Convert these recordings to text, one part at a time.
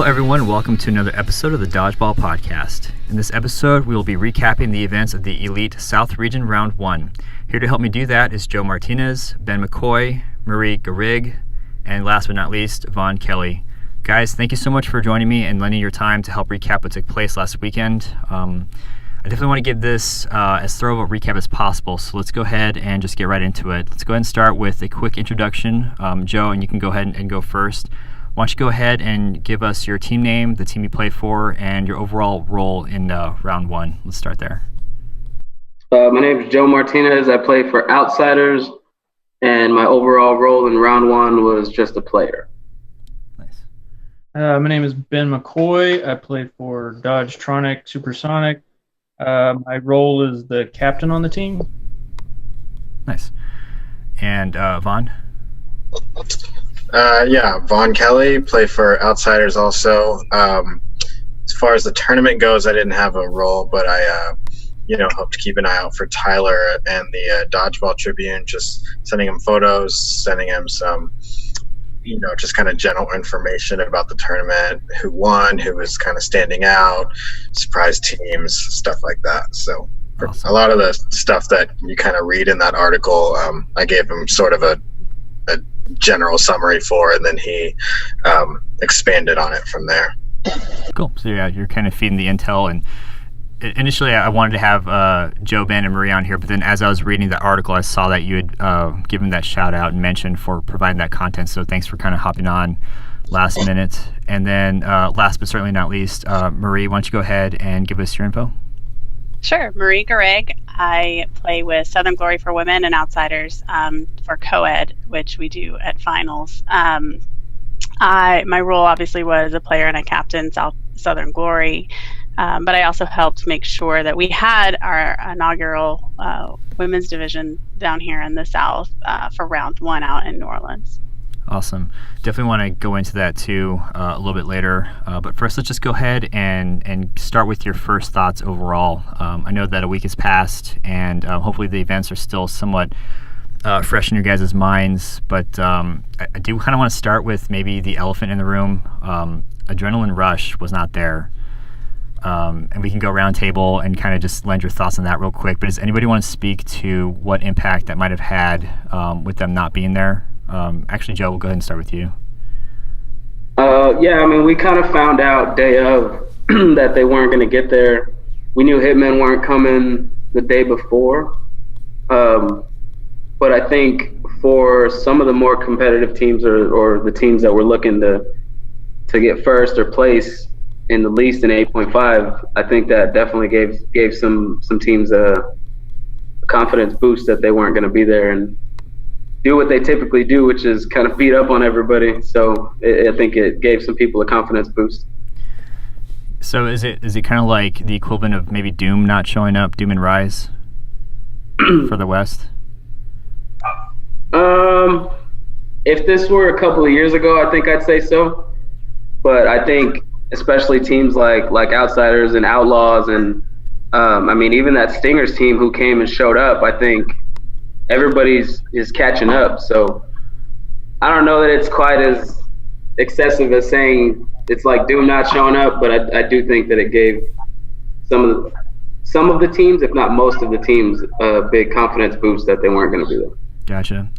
Hello everyone, welcome to another episode of the Dodgeball Podcast. In this episode, we will be recapping the events of the Elite South Region Round 1. Here to help me do that is Joe Martinez, Ben McCoy, Marie Garrigue, and last but not least, Vaughn Kelly. Guys, thank you so much for joining me and lending your time to help recap what took place last weekend. I definitely want to give this as thorough of a recap as possible, so let's go ahead and just get right into it. Let's go ahead and start with a quick introduction. Joe, and you can go ahead and go first. Why don't you go ahead and give us your team name, the team you play for, and your overall role in round 1. Let's start there. My name is Joe Martinez. I play for Outsiders, and my overall role in round 1 was just a player. Nice. My name is Ben McCoy. I play for DodgeTronic Supertronic. My role is the captain on the team. Nice. And Vaughn? Vaughn Kelly, play for Outsiders also. As far as the tournament goes, I didn't have a role, but I hope to keep an eye out for Tyler and the Dodgeball Tribune, just sending him photos, sending him some, just kind of general information about the tournament, who won, who was kind of standing out, surprise teams, stuff like that. So awesome. A lot of the stuff that you kind of read in that article, I gave him sort of a general summary for, and then he expanded on it from there. Cool. So yeah, you're kind of feeding the intel. And initially I wanted to have Joe, Ben, and Marie on here, but then as I was reading the article, I saw that you had given that shout out and mentioned for providing that content. So thanks for kind of hopping on last minute. And then last but certainly not least, Marie, why don't you go ahead and give us your info? Sure. Marie Garrigue. I play with Southern Glory for Women and Outsiders for co-ed, which we do at finals. My role obviously was a player and a captain, Southern Glory, but I also helped make sure that we had our inaugural women's division down here in the South for round 1 out in New Orleans. Awesome. Definitely want to go into that too a little bit later. But first, let's just go ahead and start with your first thoughts overall. I know that a week has passed, and hopefully the events are still somewhat fresh in your guys' minds. But I do kind of want to start with maybe the elephant in the room. Adrenaline Rush was not there. And we can go round table and kind of just lend your thoughts on that real quick. But does anybody want to speak to what impact that might have had with them not being there? Actually, Joe, we'll go ahead and start with you. We kind of found out day of that they weren't going to get there. We knew Hitmen weren't coming the day before. But I think for some of the more competitive teams or the teams that were looking to get first or place in the least in 8.5, I think that definitely gave some teams a confidence boost that they weren't going to be there and do what they typically do, which is kind of beat up on everybody. So I think it gave some people a confidence boost. So is it kind of like the equivalent of maybe Doom not showing up, Doom and Rise for the West? If this were a couple of years ago, I think I'd say so. But I think especially teams like Outsiders and Outlaws and even that Stingers team who came and showed up, I think everybody's catching up. So I don't know that it's quite as excessive as saying it's like Doom not showing up, but I do think that it gave some of the teams, if not most of the teams, a big confidence boost that they weren't going to be there. Gotcha.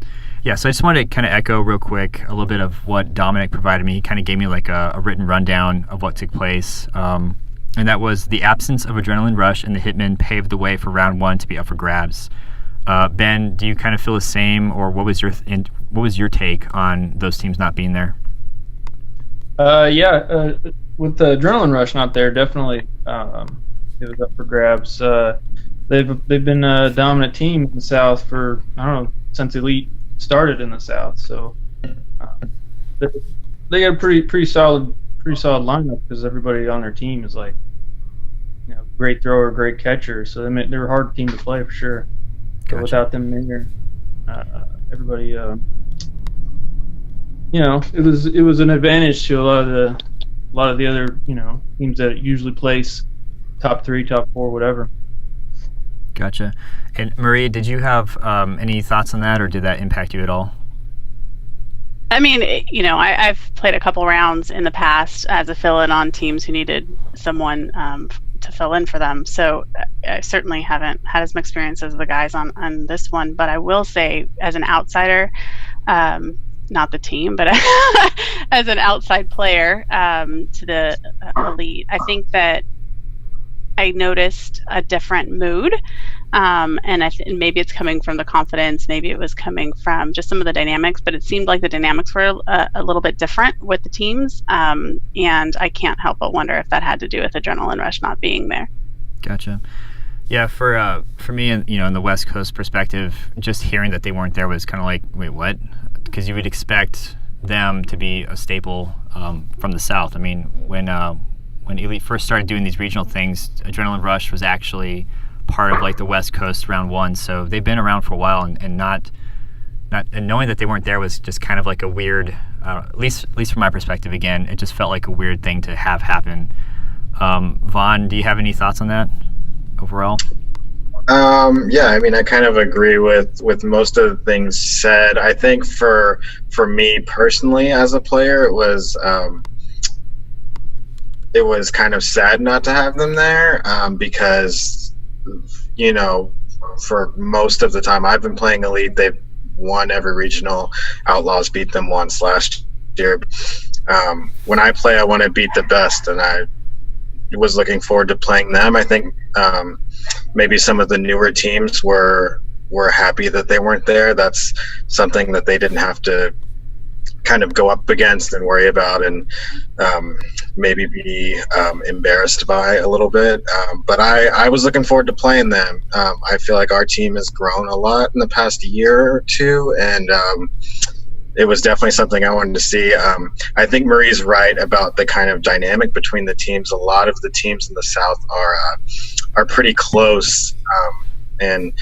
Yeah, so I just wanted to kind of echo real quick a little bit of what Dominic provided me. He kind of gave me like a written rundown of what took place. And that was the absence of Adrenaline Rush and the Hitmen paved the way for round 1 to be up for grabs. Ben, do you kind of feel the same, or what was your take on those teams not being there? With the Adrenaline Rush not there, definitely it was up for grabs. They've been a dominant team in the South for, I don't know, since Elite started in the South. So they got a pretty solid lineup because everybody on their team is like, great thrower, great catcher. So they're a hard team to play for sure. Gotcha. But without them in there, everybody, it was an advantage to a lot of the other, teams that usually place top 3, top 4, whatever. Gotcha. And Marie, did you have any thoughts on that, or did that impact you at all? I mean, I've played a couple rounds in the past as a fill-in on teams who needed someone to fill in for them. So I certainly haven't had as much experience as the guys on this one. But I will say, as an outsider, not the team, but as an outside player to the elite, I think that I noticed a different mood. And maybe it's coming from the confidence, maybe it was coming from just some of the dynamics, but it seemed like the dynamics were a little bit different with the teams. And I can't help but wonder if that had to do with adrenaline rush not being there. Gotcha. Yeah, for me, in the West Coast perspective, just hearing that they weren't there was kind of like, wait, what? Because you would expect them to be a staple from the South. I mean, when Elite first started doing these regional things, Adrenaline Rush was actually part of like the West Coast round one. So they've been around for a while, and knowing that they weren't there was just kind of like a weird, at least from my perspective. Again, it just felt like a weird thing to have happen. Vaughn, do you have any thoughts on that overall? Yeah, I mean, I kind of agree with most of the things said. I think for me personally as a player, it was kind of sad not to have them there because, for most of the time I've been playing Elite, they've won every regional. Outlaws beat them once last year. When I play, I want to beat the best, and I was looking forward to playing them. I think maybe some of the newer teams were happy that they weren't there. That's something that they didn't have to kind of go up against and worry about and maybe be embarrassed by a little bit. But I was looking forward to playing them. I feel like our team has grown a lot in the past year or two, and it was definitely something I wanted to see. I think Marie's right about the kind of dynamic between the teams. A lot of the teams in the South are pretty close and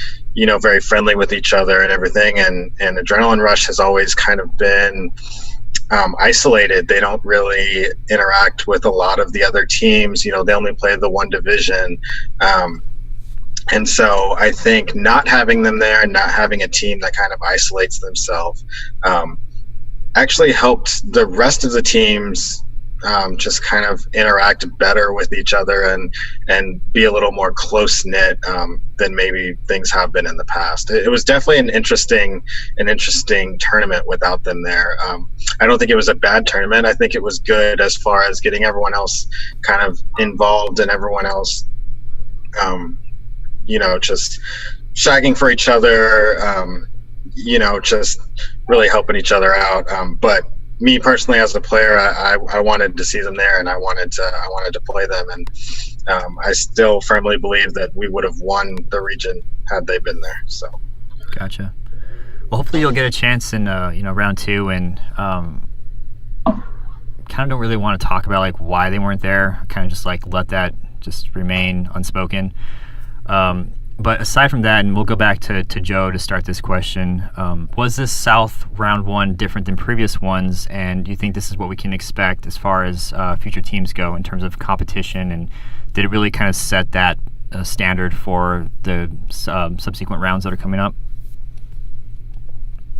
very friendly with each other and everything. And Adrenaline Rush has always kind of been isolated. They don't really interact with a lot of the other teams. They only play the one division. And so I think not having them there and not having a team that kind of isolates themselves actually helped the rest of the teams just kind of interact better with each other and be a little more close-knit than maybe things have been in the past. It was definitely an interesting tournament without them there. I don't think it was a bad tournament. I think it was good as far as getting everyone else kind of involved and everyone else just shagging for each other, just really helping each other out. But me personally, as a player, I wanted to see them there, and I wanted to play them, and I still firmly believe that we would have won the region had they been there. So, gotcha. Well, hopefully you'll get a chance in round two, and kind of don't really want to talk about like why they weren't there. Kind of just like let that just remain unspoken. But aside from that, and we'll go back to Joe to start this question, was this South round one different than previous ones, and do you think this is what we can expect as far as future teams go in terms of competition, and did it really kind of set that standard for the subsequent rounds that are coming up?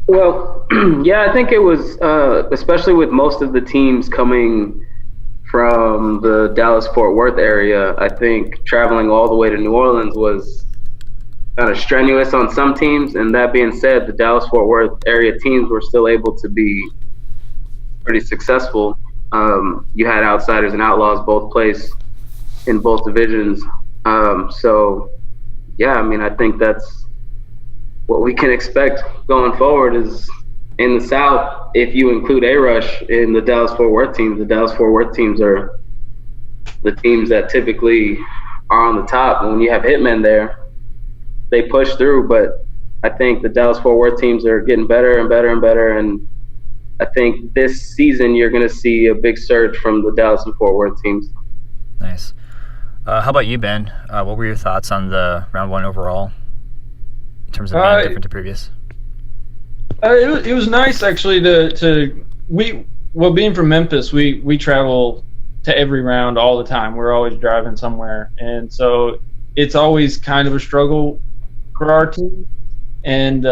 Well, yeah, I think it was, especially with most of the teams coming from the Dallas-Fort Worth area, I think traveling all the way to New Orleans was kind of strenuous on some teams. And that being said, the Dallas-Fort Worth area teams were still able to be pretty successful. You had Outsiders and Outlaws both place in both divisions. So, yeah, I mean, I think that's what we can expect going forward is in the South, if you include A-Rush in the Dallas-Fort Worth teams, the Dallas-Fort Worth teams are the teams that typically are on the top. And when you have Hitmen there, they push through. But I think the Dallas-Fort Worth teams are getting better and better and better. And I think this season you're going to see a big surge from the Dallas and Fort Worth teams. Nice. How about you, Ben? What were your thoughts on the round one overall in terms of being different to previous? It was nice actually being from Memphis, we travel to every round all the time. We're always driving somewhere, and so it's always kind of a struggle for our team. And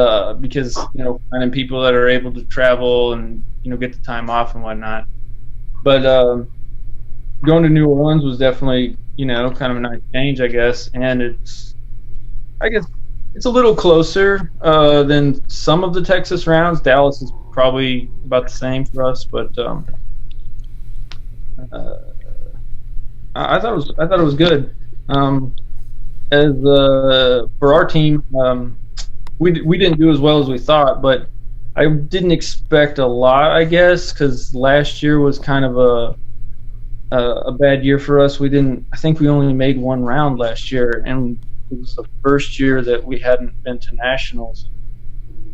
because finding people that are able to travel and get the time off and whatnot. But going to New Orleans was definitely, kind of a nice change, I guess. And it's a little closer than some of the Texas rounds. Dallas is probably about the same for us, but I thought it was good. As for our team, we didn't do as well as we thought, but I didn't expect a lot, I guess, because last year was kind of a bad year for us. I think we only made one round last year, and it was the first year that we hadn't been to nationals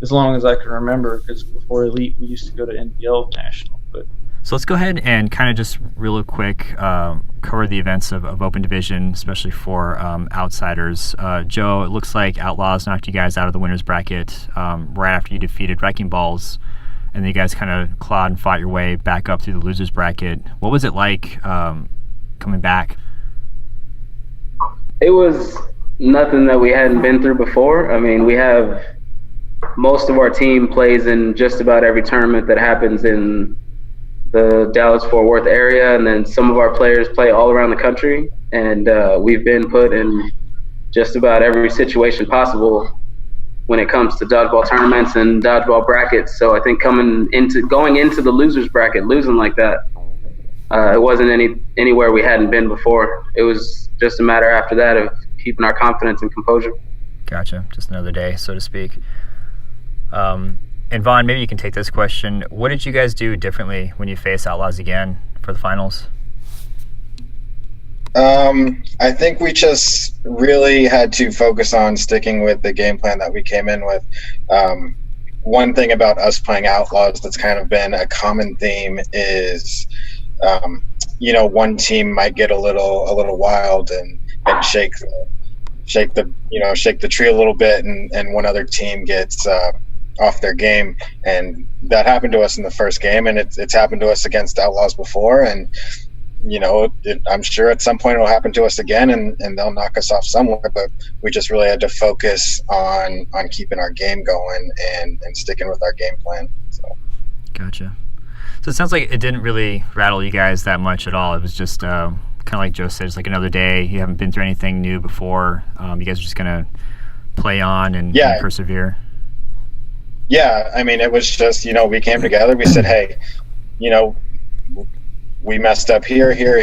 as long as I can remember, because before Elite we used to go to NBL national. But so let's go ahead and kind of just real quick cover the events of Open Division, especially for outsiders. Joe, it looks like Outlaws knocked you guys out of the winners bracket right after you defeated Wrecking Balls, and then you guys kind of clawed and fought your way back up through the losers bracket. What was it like coming back? It was nothing that we hadn't been through before. I mean, we have most of our team plays in just about every tournament that happens in the Dallas-Fort Worth area, and then some of our players play all around the country, and we've been put in just about every situation possible when it comes to dodgeball tournaments and dodgeball brackets. So I think going into the losers bracket, losing like that, it wasn't anywhere we hadn't been before. It was just a matter after that of keeping our confidence and composure. Gotcha. Just another day, so to speak. And Vaughn, maybe you can take this question. What did you guys do differently when you face Outlaws again for the finals? I think we just really had to focus on sticking with the game plan that we came in with. One thing about us playing Outlaws that's kind of been a common theme is, one team might get a little wild and shake the tree a little bit, and one other team gets off their game, and that happened to us in the first game, and it's happened to us against Outlaws before, and I'm sure at some point it'll happen to us again, and they'll knock us off somewhere, but we just really had to focus on keeping our game going and sticking with our game plan. So. Gotcha. So it sounds like it didn't really rattle you guys that much at all. It was just kind of like Joe said, it's like another day. You haven't been through anything new before. You guys are just going to play on and persevere. Yeah, I mean, it was just, we came together. We said, hey, we messed up here, and here.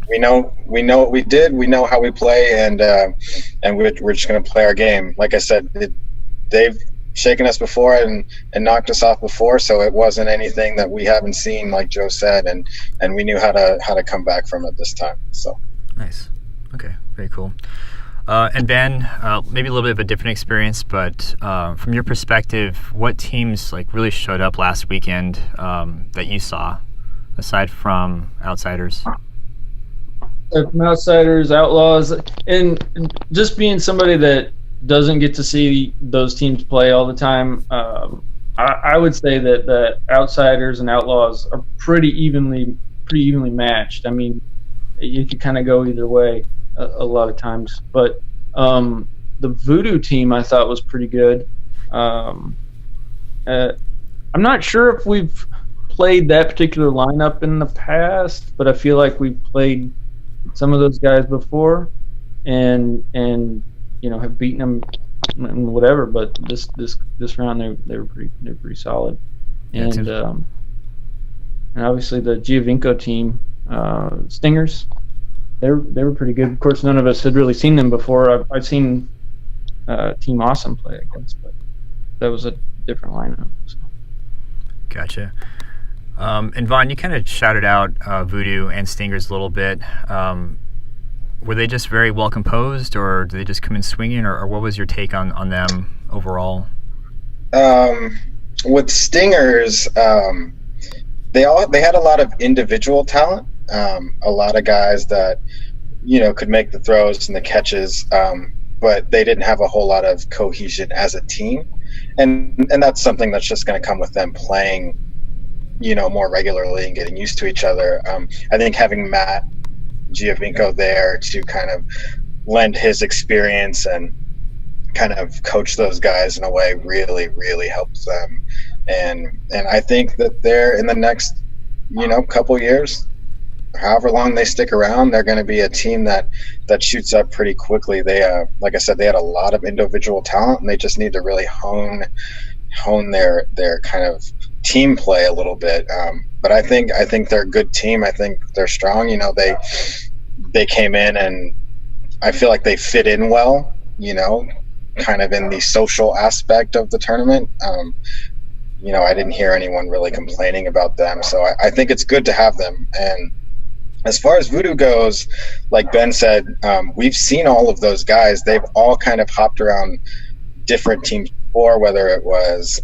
We know what we did. We know how we play, and we're just going to play our game. Like I said, they've shaken us before and knocked us off before, so it wasn't anything that we haven't seen, like Joe said, and we knew how to come back from it this time. So nice. Okay, very cool. And Ben, maybe a little bit of a different experience, but from your perspective, what teams really showed up last weekend that you saw, aside from outsiders? From outsiders, Outlaws, and just being somebody that doesn't get to see those teams play all the time, I would say that the outsiders and Outlaws are pretty evenly matched. I mean, you could kind of go either way a lot of times, but the Voodoo team I thought was pretty good. I'm not sure if we've played that particular lineup in the past, but I feel like we've played some of those guys before, and have beaten them and whatever. But this round they were pretty solid, and obviously the Giovinco team, Stingers. They were pretty good. Of course, none of us had really seen them before. I've seen Team Awesome play, I guess, but that was a different lineup. So. Gotcha. And Vaughn, you kind of shouted out Voodoo and Stingers a little bit. Were they just very well composed, or did they just come in swinging, or what was your take on them overall? With Stingers, they had a lot of individual talent. A lot of guys that could make the throws and the catches, but they didn't have a whole lot of cohesion as a team, and that's something that's just going to come with them playing more regularly and getting used to each other. I think having Matt Giovinco there to kind of lend his experience and kind of coach those guys in a way really, really helps them And I think that they're in the next, couple years, however long they stick around, they're going to be a team that shoots up pretty quickly. They, like I said, they had a lot of individual talent, and they just need to really hone their kind of team play a little bit. But I think they're a good team. I think they're strong. They came in, and I feel like they fit in well, kind of in the social aspect of the tournament. I didn't hear anyone really complaining about them. So I think it's good to have them. And as far as Voodoo goes, like Ben said, we've seen all of those guys. They've all kind of hopped around different teams before, whether it was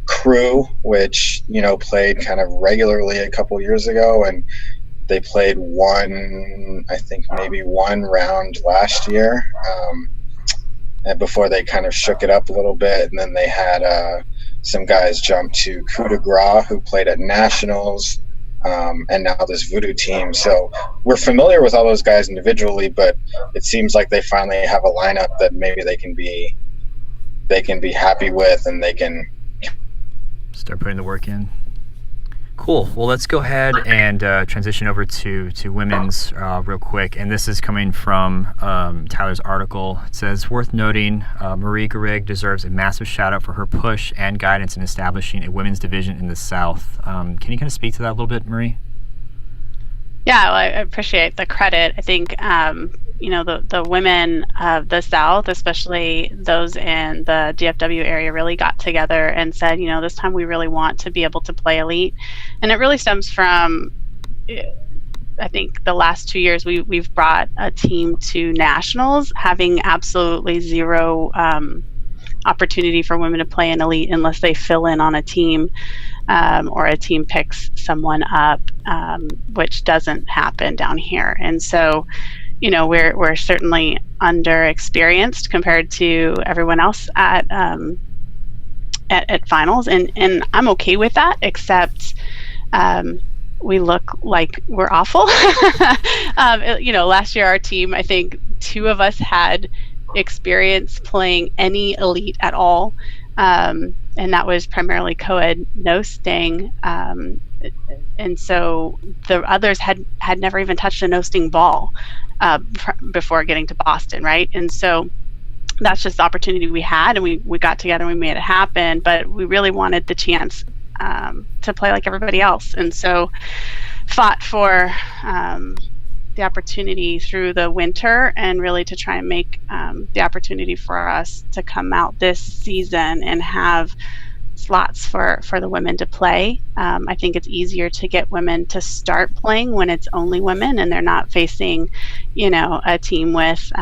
Crew, which, played kind of regularly a couple years ago, and they played one round last year, and before they kind of shook it up a little bit. And then they had some guys jump to Coup de Grace, who played at Nationals, and now this Voodoo team. So we're familiar with all those guys individually, but it seems like they finally have a lineup that maybe they can be happy with, and they can start putting the work in. Cool. Well, let's go ahead and transition over to women's real quick. And this is coming from Tyler's article. It says, worth noting, Marie Garrigue deserves a massive shout out for her push and guidance in establishing a women's division in the South. Can you kind of speak to that a little bit, Marie? Yeah, well, I appreciate the credit. I think, the women of the South, especially those in the DFW area, really got together and said, this time we really want to be able to play elite. And it really stems from, I think, the last 2 years we've brought a team to nationals, having absolutely zero opportunity for women to play in elite unless they fill in on a team. Or a team picks someone up, which doesn't happen down here. And so, we're certainly underexperienced compared to everyone else at finals, and I'm okay with that, except we look like we're awful. Last year our team, I think 2 of us had experience playing any elite at all. And that was primarily co-ed no sting, and so the others had never even touched a no sting ball before getting to Boston, right? And so that's just the opportunity we had, and we got together and we made it happen. But we really wanted the chance to play like everybody else, and so fought for the opportunity through the winter, and really to try and make the opportunity for us to come out this season and have slots for the women to play. I think it's easier to get women to start playing when it's only women and they're not facing, a team with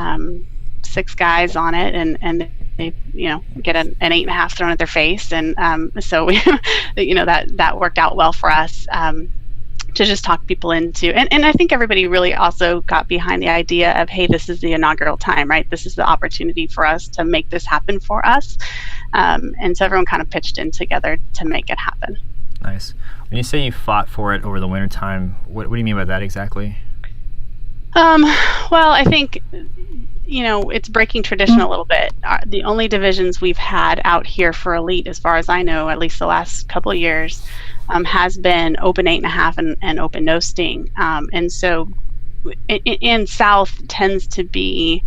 6 guys on it, and they get an 8.5 thrown at their face, and so we, that worked out well for us. To just talk people into, and I think everybody really also got behind the idea of, hey, this is the inaugural time, right? This is the opportunity for us to make this happen for us. And so everyone kind of pitched in together to make it happen. Nice. When you say you fought for it over the winter time, what do you mean by that exactly? Well, I think, it's breaking tradition a little bit. The only divisions we've had out here for elite, as far as I know, at least the last couple of years, has been open 8.5 and open no sting. And so in South tends to be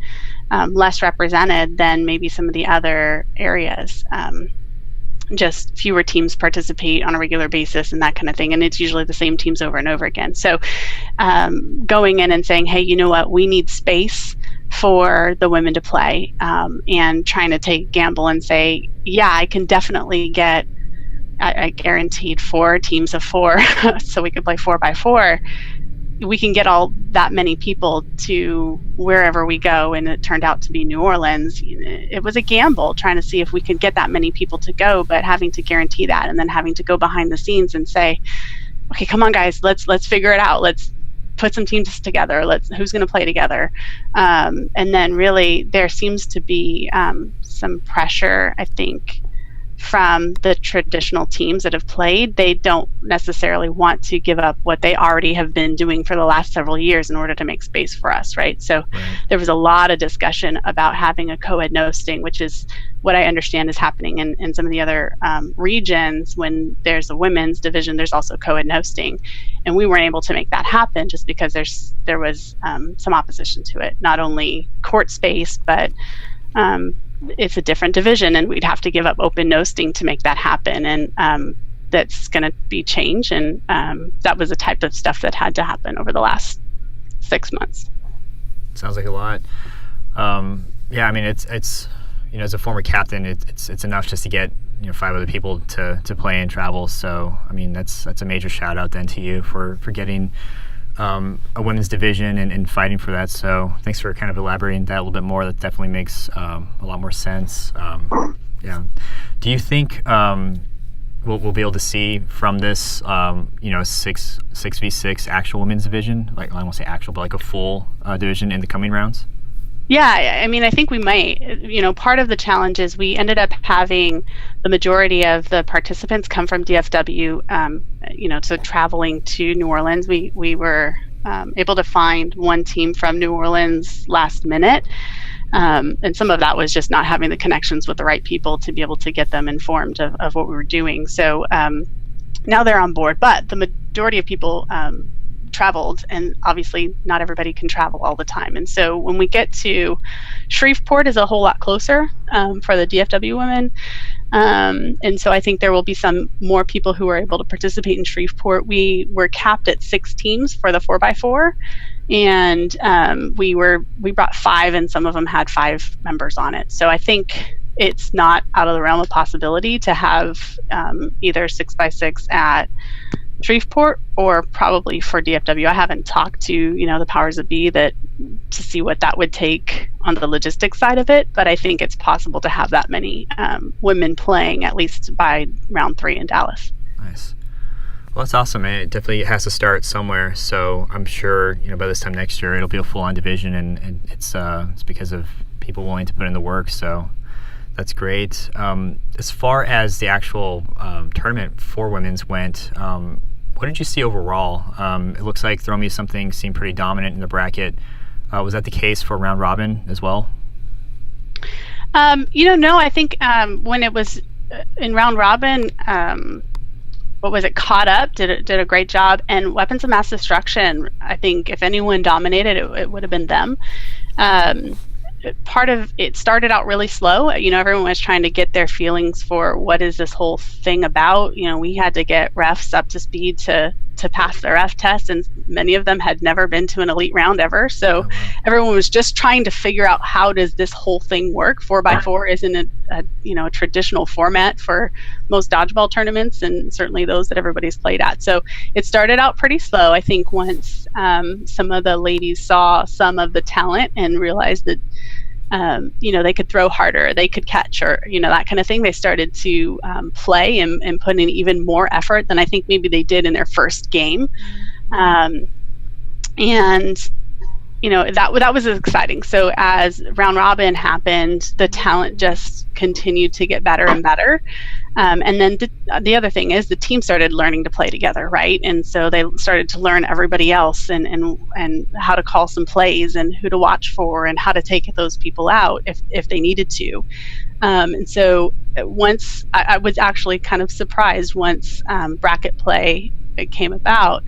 less represented than maybe some of the other areas. Just fewer teams participate on a regular basis and that kind of thing. And it's usually the same teams over and over again. So going in and saying, hey, you know what, we need space for the women to play, and trying to take a gamble and say, yeah, I can definitely get I guaranteed 4 teams of 4 so we could play 4x4. We can get all that many people to wherever we go, and it turned out to be New Orleans. It was a gamble trying to see if we could get that many people to go, but having to guarantee that, and then having to go behind the scenes and say, okay, come on guys, let's figure it out. Let's put some teams together. Who's going to play together? And then really there seems to be some pressure, I think, from the traditional teams that have played. They don't necessarily want to give up what they already have been doing for the last several years in order to make space for us, right? So there was a lot of discussion about having a co-ed no sting, which is what I understand is happening in some of the other regions, when there's a women's division, there's also co-ed and hosting. And we weren't able to make that happen just because there was some opposition to it, not only court space, but it's a different division, and we'd have to give up open hosting to make that happen. And that's going to be changed. And that was the type of stuff that had to happen over the last 6 months. Sounds like a lot. Yeah, I mean, it's as a former captain, it's enough just to get 5 other people to play and travel. So I mean, that's a major shout out then to you for getting a women's division and fighting for that. So thanks for kind of elaborating that a little bit more. That definitely makes a lot more sense. Yeah. Do you think we'll be able to see from this 6v6 actual women's division, like I don't want to say actual, but like a full division in the coming rounds? Yeah, I mean, I think we might. Part of the challenge is we ended up having the majority of the participants come from DFW. So traveling to New Orleans, we were able to find one team from New Orleans last minute. And some of that was just not having the connections with the right people to be able to get them informed of what we were doing. So now they're on board, but the majority of people traveled, and obviously not everybody can travel all the time. And so when we get to Shreveport is a whole lot closer for the DFW women. And so I think there will be some more people who are able to participate in Shreveport. We were capped at 6 teams for the 4x4. And we brought 5, and some of them had 5 members on it. So I think it's not out of the realm of possibility to have either 6x6 at Shreveport or probably for DFW. I haven't talked to the powers that be to see what that would take on the logistics side of it, but I think it's possible to have that many women playing at least by round 3 in Dallas. Nice. Well, that's awesome, man. It definitely has to start somewhere. So I'm sure by this time next year it'll be a full-on division, and it's because of people willing to put in the work. So that's great. As far as the actual tournament for women's went, what did you see overall? It looks like Throw Me Something seemed pretty dominant in the bracket. Was that the case for round robin as well? No. I think when it was in round robin, Caught Up did a great job, and Weapons of Mass Destruction, I think if anyone dominated, it would have been them. Part of it started out really slow. Everyone was trying to get their feelings for what is this whole thing about. We had to get refs up to speed to pass the ref test, and many of them had never been to an elite round ever. So everyone was just trying to figure out, how does this whole thing work? 4x4 isn't a traditional format for most dodgeball tournaments, and certainly those that everybody's played at. So it started out pretty slow. I think once some of the ladies saw some of the talent and realized that they could throw harder, they could catch, or that kind of thing, they started to play and put in even more effort than I think maybe they did in their first game. And that was exciting. So as round robin happened, the talent just continued to get better and better. And then the other thing is the team started learning to play together, right? And so they started to learn everybody else and how to call some plays and who to watch for and how to take those people out if they needed to. And so once I was actually kind of surprised once bracket play came about.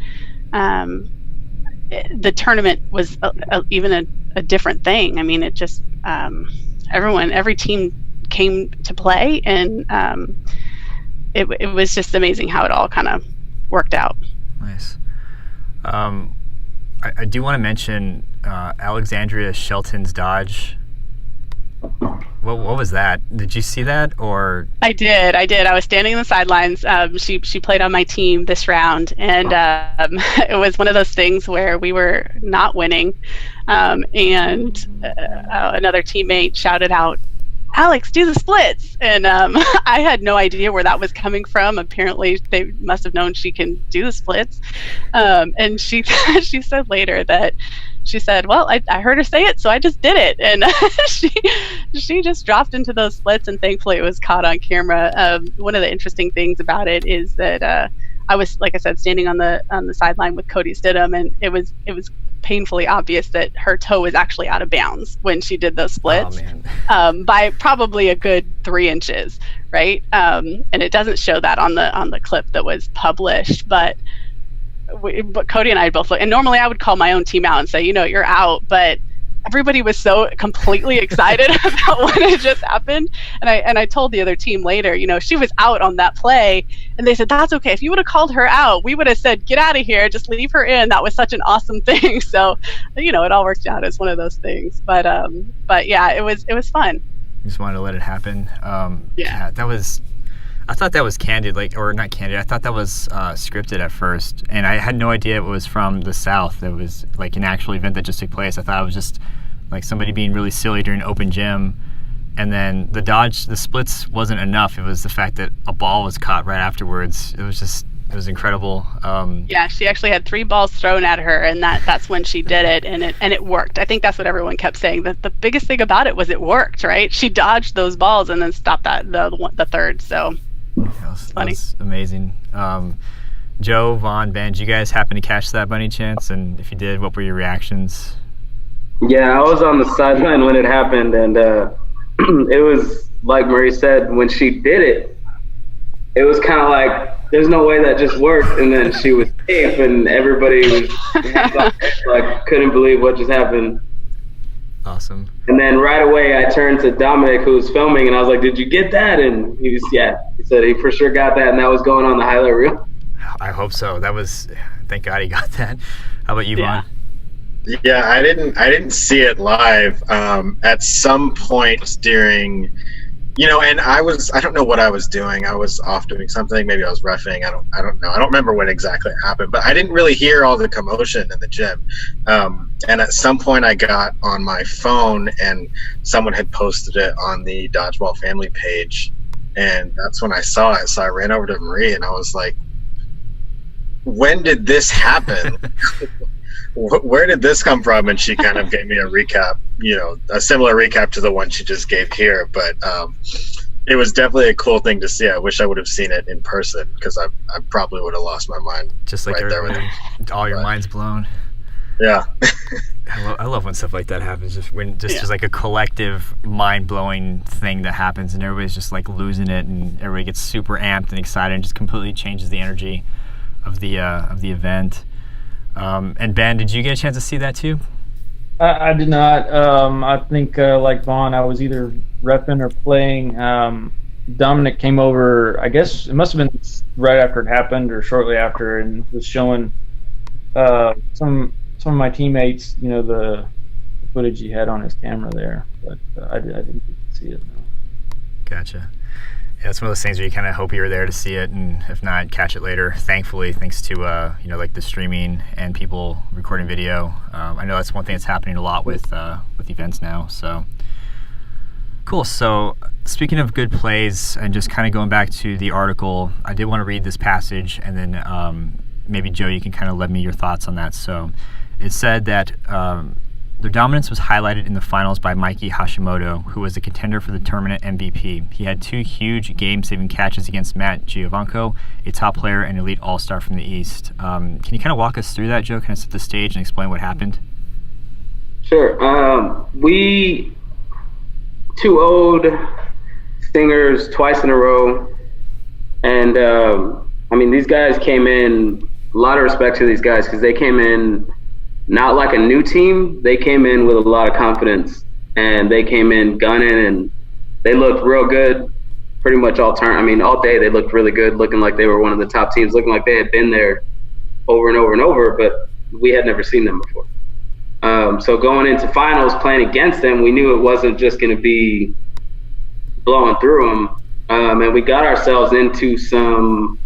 The tournament was even a different thing. I mean, it just every team came to play, and it was just amazing how it all kind of worked out. Nice. I do want to mention Alexandria Shelton's dodge. What was that? Did you see that, or? I did. I was standing on the sidelines. She played on my team this round, and it was one of those things where we were not winning, and another teammate shouted out, "Alex, do the splits!" And I had no idea where that was coming from. Apparently, they must have known she can do the splits. And she said later that she said, "Well, I heard her say it, so I just did it." And she just dropped into those splits, and thankfully it was caught on camera. One of the interesting things about it is that I was, like I said, standing on the sideline with Cody Stidham, and it was painfully obvious that her toe was actually out of bounds when she did those splits, by probably a good 3 inches, right? And it doesn't show that on the clip that was published, but Cody and I both looked, and normally I would call my own team out and say, you're out, but everybody was so completely excited about what had just happened. And I told the other team later, she was out on that play, and they said, that's okay. If you would have called her out, we would have said, get out of here, just leave her in. That was such an awesome thing. So, it all worked out as one of those things. But yeah, it was fun. You just wanted to let it happen. Yeah, I thought that was candid, or not candid. I thought that was scripted at first, and I had no idea it was from the South. It was like an actual event that just took place. I thought it was just like somebody being really silly during open gym, and then the splits wasn't enough. It was the fact that a ball was caught right afterwards. It was incredible. Yeah, she actually had 3 balls thrown at her, and that's when she did it, and it worked. I think that's what everyone kept saying. That the biggest thing about it was it worked, right? She dodged those balls and then stopped the third. So. That was amazing. Joe, Vaughn, Ben, did you guys happen to catch that by any chance? And if you did, what were your reactions? Yeah, I was on the sideline when it happened, and it was like Marie said, when she did it, it was kind of like, there's no way that just worked, and then she was safe, and everybody was like, couldn't believe what just happened. Awesome. And then right away I turned to Dominic, who was filming, and I was like, did you get that? And he said he for sure got that, and that was going on the highlight reel. I hope so. Thank God he got that. How about you, Vaughn? Yeah, I didn't see it live. At some point during, and I don't know what I was doing. I was off doing something. Maybe I was reffing. I don't know. I don't remember when exactly it happened, but I didn't really hear all the commotion in the gym. And at some point I got on my phone and someone had posted it on the Dodgeball family page, and that's when I saw it. So I ran over to Marie and I was like, when did this happen? Where did this come from? And she kind of gave me a recap, a similar recap to the one she just gave here. But it was definitely a cool thing to see. I wish I would have seen it in person, because I probably would have lost my mind. Just like everybody, all your mind's blown. Yeah. I love when stuff like that happens. Just like a collective mind-blowing thing that happens, and everybody's just like losing it, and everybody gets super amped and excited, and just completely changes the energy of the event. And Ben, did you get a chance to see that too? I did not. I think like Vaughn, I was either repping or playing. Dominic came over, I guess it must have been right after it happened or shortly after, and was showing some of my teammates, the footage he had on his camera there. But I didn't get to see it, no. Gotcha. Yeah, it's one of those things where you kind of hope you were there to see it, and if not, catch it later. Thankfully, thanks to like the streaming and people recording video. I know that's one thing that's happening a lot with events now. So cool. So speaking of good plays, and just kind of going back to the article, I did want to read this passage, and then maybe Joe, you can kind of let me your thoughts on that. So it said that their dominance was highlighted in the finals by Mikey Hashimoto, who was the contender for the tournament MVP. He had 2 huge game-saving catches against Matt Giovanco, a top player and elite all-star from the East. Can you kind of walk us through that, Joe? Kind of set the stage and explain what happened? Sure. We 2-0'd Stingers twice in a row, and these guys came in, a lot of respect to these guys, because they came in not like a new team. They came in with a lot of confidence, and they came in gunning, and they looked real good pretty much all day they looked really good, looking like they were one of the top teams, looking like they had been there over and over and over, but we had never seen them before. So going into finals, playing against them, we knew it wasn't just going to be blowing through them, and we got ourselves into some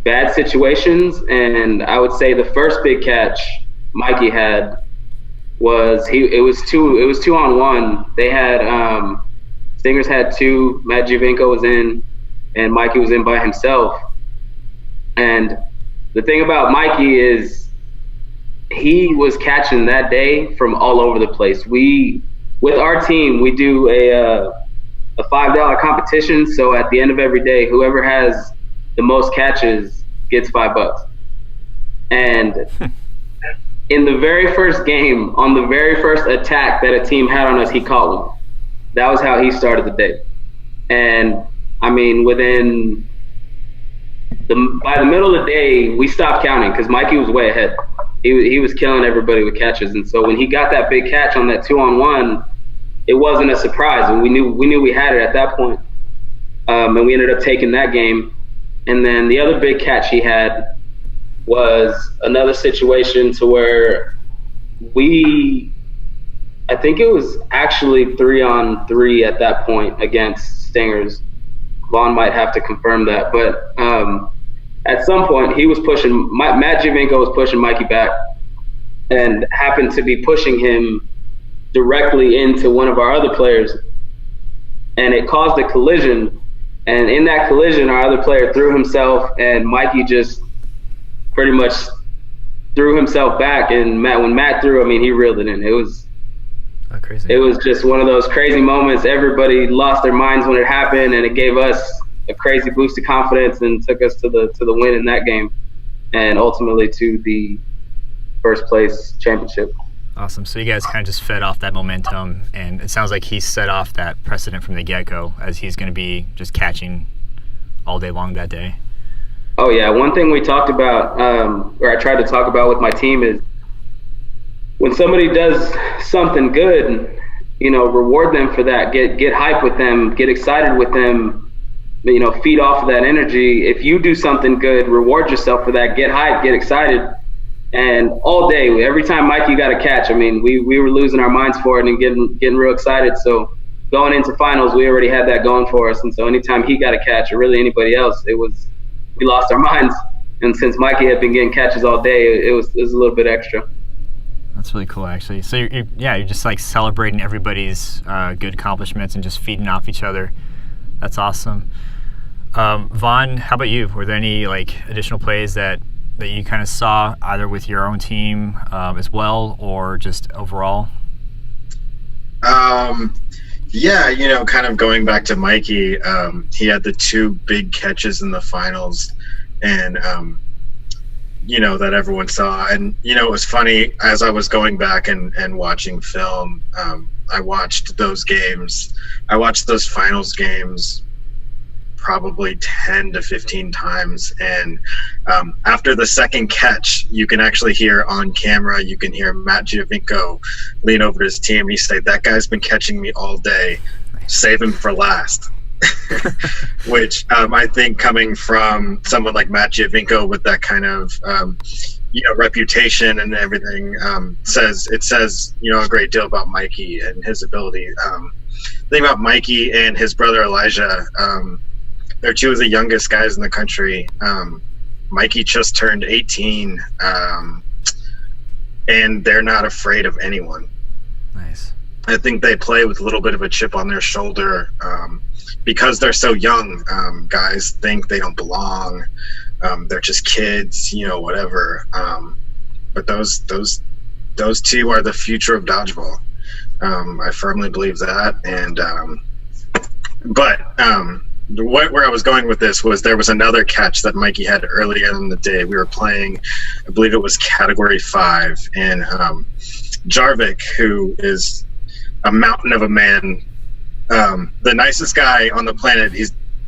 bad situations. And I would say the first big catch Mikey had was it was 2-on-1. They had Stingers had 2, Matt Giovanco was in, and Mikey was in by himself. And the thing about Mikey is he was catching that day from all over the place. With our team, we do a $5 competition. So at the end of every day, whoever has the most catches gets $5. And in the very first game, on the very first attack that a team had on us, he caught one. That was how he started the day. And I mean, by the middle of the day, we stopped counting because Mikey was way ahead. He was killing everybody with catches, and so when he got that big catch on that 2-on-1, it wasn't a surprise, and we knew we had it at that point. And we ended up taking that game. And then the other big catch he had was another situation to where I think it was actually 3-on-3 at that point against Stingers. Vaughn might have to confirm that, but at some point he was pushing Matt Giovinco was pushing Mikey back and happened to be pushing him directly into one of our other players, and it caused a collision. And in that collision, our other player threw himself, and Mikey just pretty much threw himself back. And when Matt threw, I mean, he reeled it in. It was crazy. It was just one of those crazy moments. Everybody lost their minds when it happened, and it gave us a crazy boost of confidence and took us to the win in that game, and ultimately to the first place championship. Awesome. So you guys kind of just fed off that momentum, and it sounds like he set off that precedent from the get-go, as he's going to be just catching all day long that day. Oh yeah, one thing we talked about, or I tried to talk about with my team, is when somebody does something good, reward them for that. Get hype with them, get excited with them, feed off of that energy. If you do something good, reward yourself for that. Get hype, get excited. And all day, every time Mikey got a catch, I mean, we were losing our minds for it and getting real excited. So going into finals, we already had that going for us. And so anytime he got a catch, or really anybody else, we lost our minds. And since Mikey had been getting catches all day, it was a little bit extra. That's really cool, actually. So you're just like celebrating everybody's good accomplishments and just feeding off each other. That's awesome. Vaughn, how about you? Were there any additional plays that you kind of saw either with your own team as well, or just overall? Yeah, kind of going back to Mikey, he had the 2 big catches in the finals, and that everyone saw. And it was funny, as I was going back and watching film, I watched those finals games probably 10 to 15 times, and after the second catch, you can actually hear on camera, you can hear Matt Giovinco lean over to his team. He said, "That guy's been catching me all day, save him for last." Which I think, coming from someone like Matt Giovinco with that kind of reputation and everything, says a great deal about Mikey and his ability. The thing about Mikey and his brother Elijah, they're 2 of the youngest guys in the country. Mikey just turned 18, and they're not afraid of anyone. Nice. I think they play with a little bit of a chip on their shoulder, because they're so young. Guys think they don't belong. They're just kids, whatever. But those 2 are the future of dodgeball. I firmly believe that. And where I was going with this was, there was another catch that Mikey had earlier in the day. We were playing, I believe it was Category 5, and Garrigue, who is a mountain of a man, the nicest guy on the planet,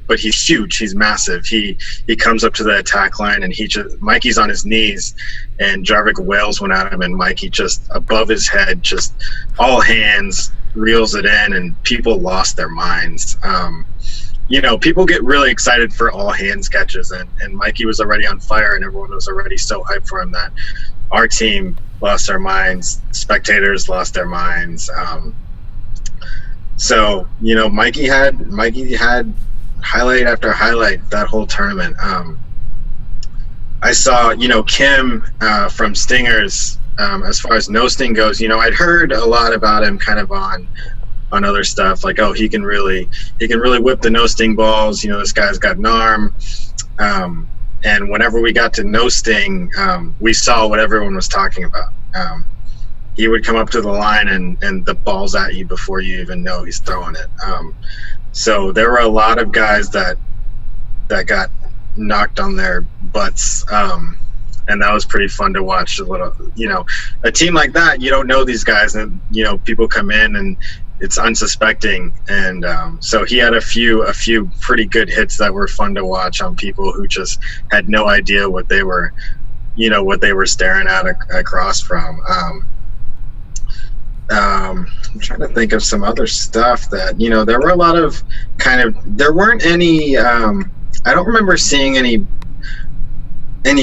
but he's huge, he's massive. He comes up to the attack line, and Mikey's on his knees, and Garrigue wails one at him, and Mikey just above his head, just all hands, reels it in, and people lost their minds. People get really excited for all hands catches, and Mikey was already on fire, and everyone was already so hyped for him that our team lost their minds, spectators lost their minds. So Mikey had highlight after highlight that whole tournament. I saw Kim from Stingers, as far as no sting goes. I'd heard a lot about him kind of on other stuff, like, oh, he can really whip the no sting balls. This guy's got an arm. And whenever we got to no sting, we saw what everyone was talking about. He would come up to the line and the ball's at you before you even know he's throwing it. So there were a lot of guys that got knocked on their butts. And that was pretty fun to watch. A team like that, you don't know these guys, and people come in and it's unsuspecting. And so he had a few pretty good hits that were fun to watch on people who just had no idea what they were staring at across from. I'm trying to think of some other stuff that there were a lot of there weren't any. I don't remember seeing any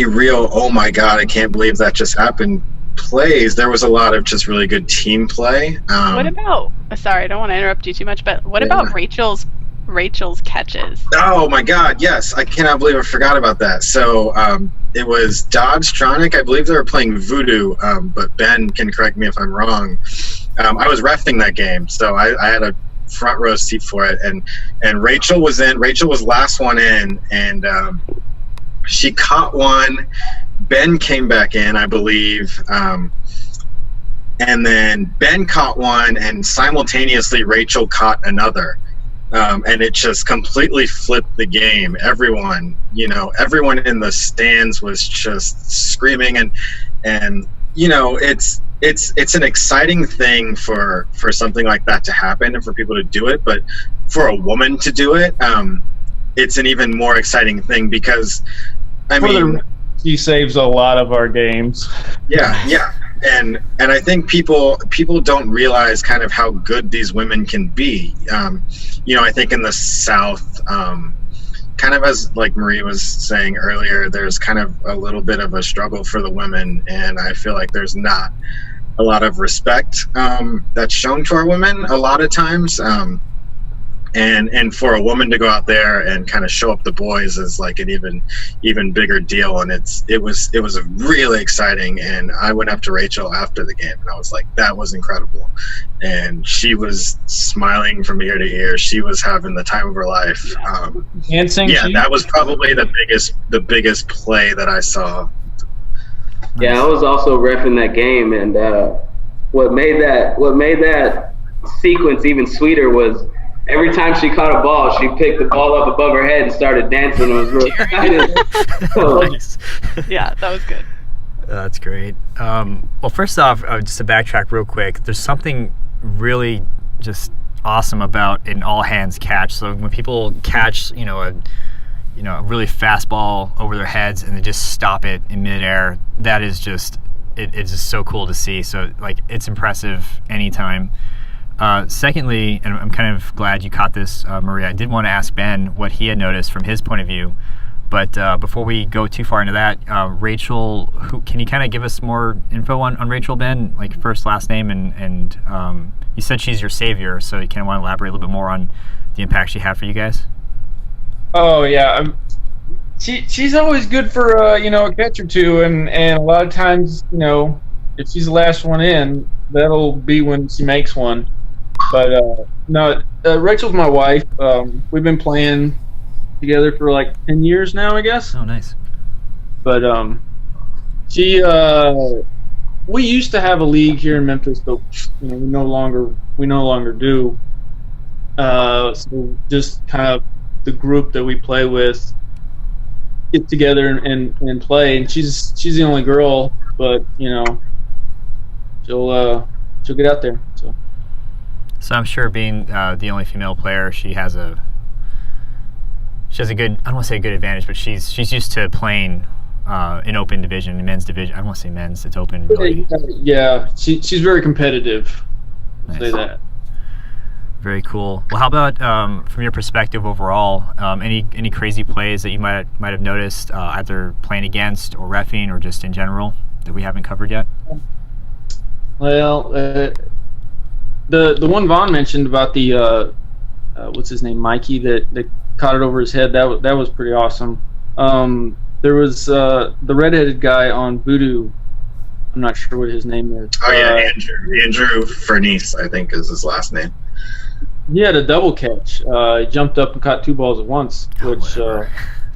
real, oh my god, I can't believe that just happened plays. There was a lot of just really good team play. What about, sorry, I don't want to interrupt you too much, but what about Rachel's catches? Oh my god, yes. I cannot believe I forgot about that. So it was DodgeTronic. I believe they were playing Voodoo, but Ben can correct me if I'm wrong. I was reffing that game, so I had a front row seat for it, and Rachel was in. Rachel was last one in, and she caught one. Ben came back in, I believe, and then Ben caught one, and simultaneously Rachel caught another, and it just completely flipped the game. Everyone in the stands was just screaming, and it's an exciting thing for something like that to happen and for people to do it, but for a woman to do it, it's an even more exciting thing because, she saves a lot of our games. Yeah, and I think people don't realize kind of how good these women can be. I think in the South, kind of as like Marie was saying earlier, there's kind of a little bit of a struggle for the women, and I feel like there's not a lot of respect that's shown to our women a lot of times. And for a woman to go out there and kind of show up the boys is like an even bigger deal, and it was really exciting. And I went up to Rachel after the game, and I was like, that was incredible. And she was smiling from ear to ear. She was having the time of her life. That was probably the biggest play that I saw. Yeah, I was also reffing that game, and what made that sequence even sweeter was, every time she caught a ball, she picked the ball up above her head and started dancing. It was really exciting. Nice. Yeah, that was good. That's great. Well, first off, just to backtrack real quick, there's something really just awesome about an all-hands catch. So when people catch, a really fast ball over their heads and they just stop it in midair, that is just it's just so cool to see. So like, it's impressive anytime. Secondly, and I'm kind of glad you caught this, Maria, I did want to ask Ben what he had noticed from his point of view. But before we go too far into that, Rachel, can you kind of give us more info on Rachel, Ben? Like first, last name, and you said she's your savior, so you kind of want to elaborate a little bit more on the impact she had for you guys? Oh, yeah. She's always good for, a catch or two, and a lot of times, if she's the last one in, that'll be when she makes one. But no, Rachel's my wife. We've been playing together for like 10 years now, I guess. Oh, nice. But she, we used to have a league here in Memphis, but we no longer do. So just kind of the group that we play with get together and play. And she's the only girl, but she'll get out there. So I'm sure, being the only female player, she has a good, I don't want to say a good advantage, but she's used to playing in open division, in men's division. I don't want to say men's, it's open, really. Yeah, she's very competitive. Nice. Say that. Very cool. Well, how about from your perspective overall, any crazy plays that you might have noticed, either playing against or reffing or just in general, that we haven't covered yet? Well, the one Vaughn mentioned about the what's his name, Mikey, that caught it over his head, that was pretty awesome. There was the redheaded guy on Voodoo. I'm not sure what his name is. Oh yeah, Andrew Furnice, I think is his last name. He had a double catch. He jumped up and caught two balls at once, which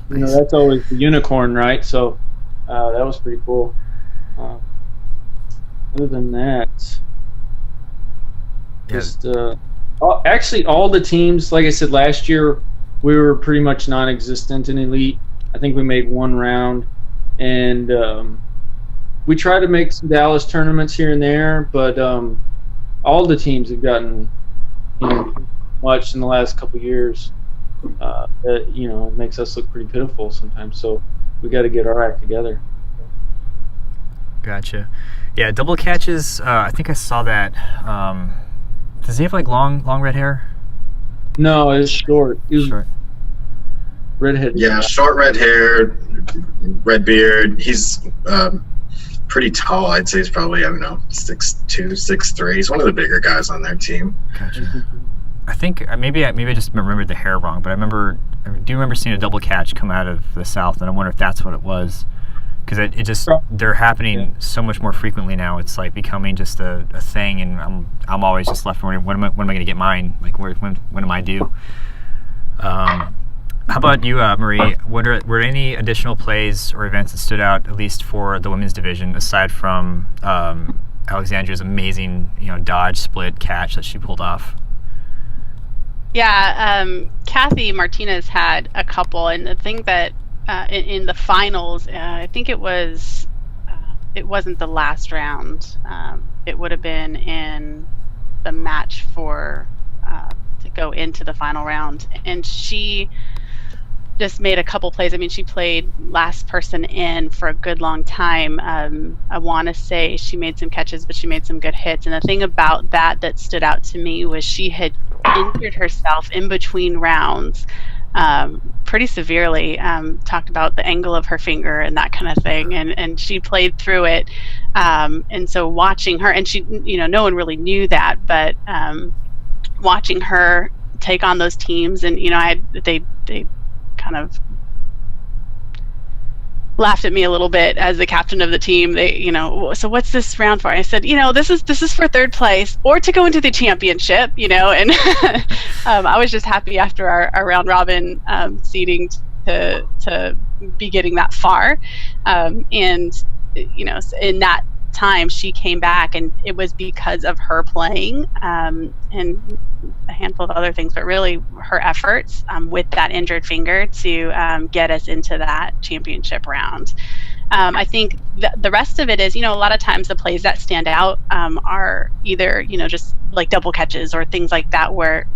Nice. That's always the unicorn, right? So that was pretty cool. Other than that, just actually all the teams, like I said last year, we were pretty much non-existent in Elite. I I think we made one round, and we try to make some Dallas tournaments here and there, but all the teams have gotten much in the last couple of years that it makes us look pretty pitiful sometimes. So we got to get our act together. Gotcha. Yeah, double catches. I think I saw that. Does he have like long red hair? No, it's short. Short. Redhead. Yeah, short red hair, red beard. He's pretty tall. I'd say he's probably, 6'2", 6'3". He's one of the bigger guys on their team. Gotcha. I think maybe I just remembered the hair wrong, but I do remember seeing a double catch come out of the South, and I wonder if that's what it was. Because they're happening so much more frequently now. It's like becoming just a thing, and I'm always just left wondering when am I going to get mine? Like when am I due? How about you, Marie? Were any additional plays or events that stood out, at least for the women's division, aside from Alexandria's amazing dodge split catch that she pulled off? Yeah, Kathy Martinez had a couple, and the thing that in the finals, I think it wasn't the last round. It would have been in the match to go into the final round, and she just made a couple plays. I mean, she played last person in for a good long time. I want to say she made some catches, but she made some good hits. And the thing about that stood out to me was she had injured herself in between rounds pretty severely. Talked about the angle of her finger and that kind of thing, and she played through it. And so watching her, and she, no one really knew that, but watching her take on those teams, and they kind of laughed at me a little bit as the captain of the team. They, so what's this round for? I said, this is for third place or to go into the championship, and I was just happy after our round robin seeding to be getting that far. And, in that time she came back, and it was because of her playing and a handful of other things, but really her efforts with that injured finger to get us into that championship round. I think the rest of it is, a lot of times the plays that stand out are either, just like double catches or things like that where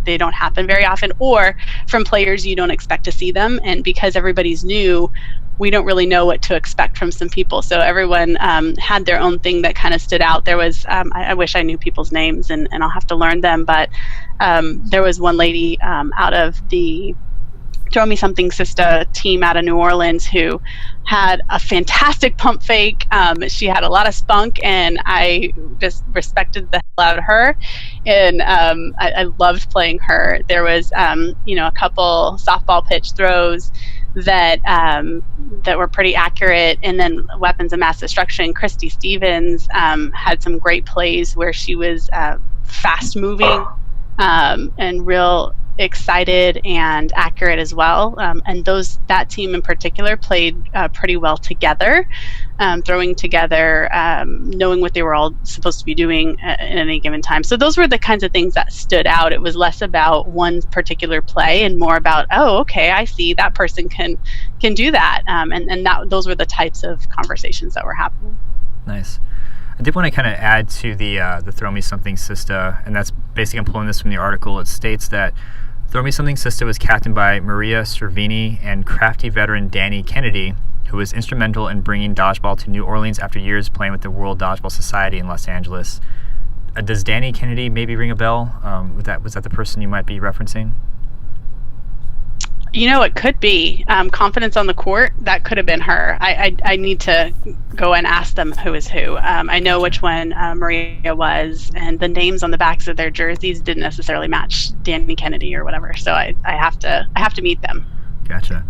they don't happen very often, or from players you don't expect to see them. And because everybody's new, we don't really know what to expect from some people. So everyone had their own thing that kind of stood out. There was, I wish I knew people's names, and I'll have to learn them, but there was one lady out of the Throw Me Something Sister team out of New Orleans who had a fantastic pump fake. She had a lot of spunk, and I just respected the hell out of her, and I loved playing her. There was, a couple softball pitch throws that were pretty accurate, and then weapons of mass destruction. Christy Stevens had some great plays where she was fast moving and real excited and accurate as well, and that team in particular played pretty well together, throwing together, knowing what they were all supposed to be doing at any given time. So those were the kinds of things that stood out. It was less about one particular play and more about, oh, okay, I see that person can do that, and those were the types of conversations that were happening. Nice. I did want to kind of add to the Throw Me Something Sister, and that's basically, I'm pulling this from the article. It states that Throw Me Something Sister was captained by Maria Cervini and crafty veteran Danny Kennedy, who was instrumental in bringing dodgeball to New Orleans after years playing with the World Dodgeball Society in Los Angeles. Does Danny Kennedy maybe ring a bell? Was that the person you might be referencing? It could be. Confidence on the court, that could have been her. I need to go and ask them who is who. I know which one Maria was, and the names on the backs of their jerseys didn't necessarily match Danny Kennedy or whatever, so I have to meet them. Gotcha.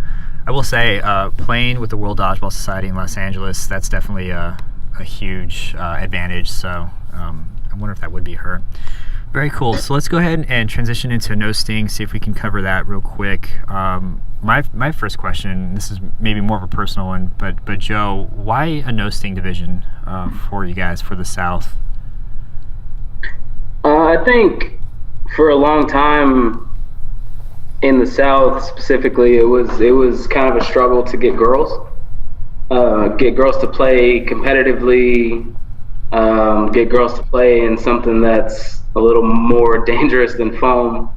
I will say, playing with the World Dodgeball Society in Los Angeles, that's definitely a huge advantage, so I wonder if that would be her. Very cool. So let's go ahead and transition into no sting, see if we can cover that real quick. My first question, this is maybe more of a personal one, but Joe, why a no sting division for you guys for the South? I think for a long time, in the South specifically, it was kind of a struggle to get girls to play competitively, get girls to play in something that's a little more dangerous than foam,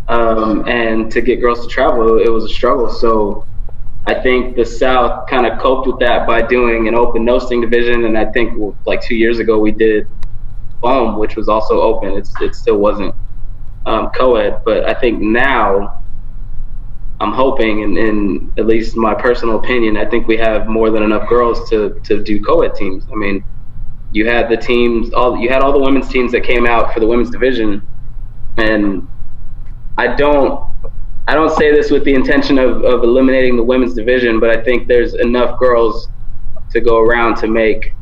and to get girls to travel, it was a struggle. So I think the South kind of coped with that by doing an open no-sting division, and I think like 2 years ago we did foam, which was also open. It still wasn't co-ed, but I think now I'm hoping, in at least my personal opinion, I think we have more than enough girls to do co-ed teams. I mean, you had the teams, you had all the women's teams that came out for the women's division, and I don't say this with the intention of eliminating the women's division, but I think there's enough girls to go around to make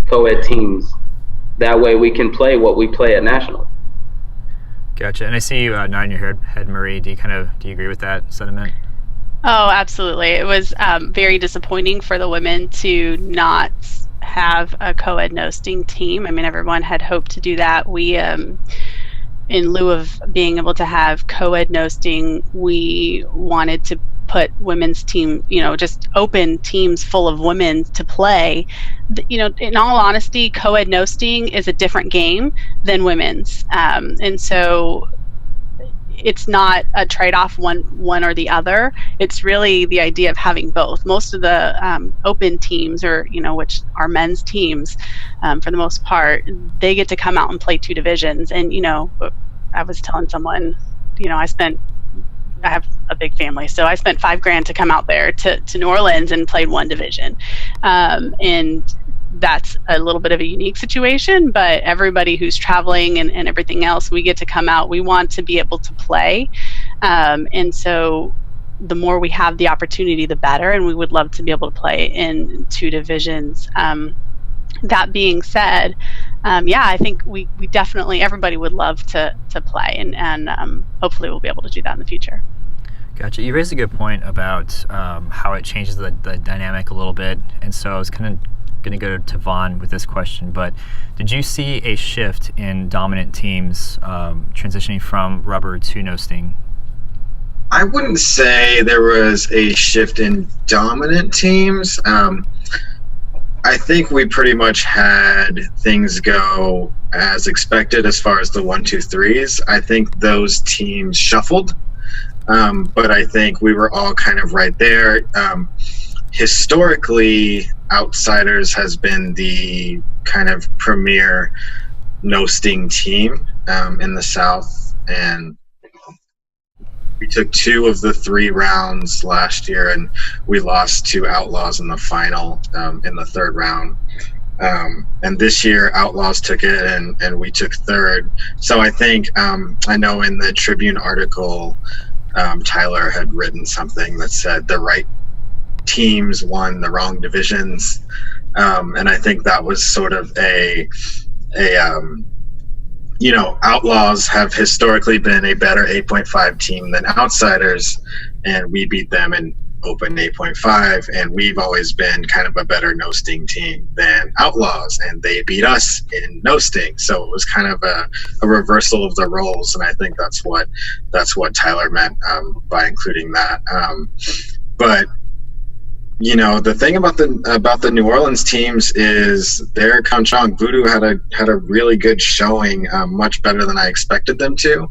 co-ed teams. That way we can play what we play at nationals. Gotcha. And I see you nodding your head, Marie. Do you agree with that sentiment? Oh, absolutely. It was very disappointing for the women to not have a co-ed no-sting team. I mean, everyone had hoped to do that. We, in lieu of being able to have co-ed no-sting, we wanted to put women's team, just open teams full of women to play. In all honesty, co-ed no-sting is a different game than women's. And so it's not a trade-off one or the other. It's really the idea of having both. Most of the open teams, or which are men's teams, for the most part, they get to come out and play two divisions. And I was telling someone, I have a big family, so I spent $5,000 to come out there to New Orleans and played one division, and that's a little bit of a unique situation. But everybody who's traveling and everything else, we get to come out. We want to be able to play, and so the more we have the opportunity, the better. And we would love to be able to play in two divisions. That being said, I think we definitely, everybody would love to play, and hopefully we'll be able to do that in the future. Gotcha. You raised a good point about how it changes the dynamic a little bit, and so I was kind of going to go to Vaughn with this question, but did you see a shift in dominant teams transitioning from rubber to no-sting? I wouldn't say there was a shift in dominant teams. I think we pretty much had things go as expected as far as the 1, 2, 3s. I think those teams shuffled, but I think we were all kind of right there. Historically, Outsiders has been the kind of premier no-sting team in the South, and we took 2 of the 3 rounds last year, and we lost to Outlaws in the final in the 3rd round. And this year, Outlaws took it, and we took 3rd. So I think, I know in the Tribune article, Tyler had written something that said the right teams won the wrong divisions. And I think that was sort of Outlaws have historically been a better 8.5 team than Outsiders, and we beat them in open 8.5, and we've always been kind of a better no-sting team than Outlaws, and they beat us in no-sting. So it was kind of a reversal of the roles, and I think that's what Tyler meant by including that. But the thing about the New Orleans teams is their Kanchong Voodoo had a really good showing, much better than I expected them to.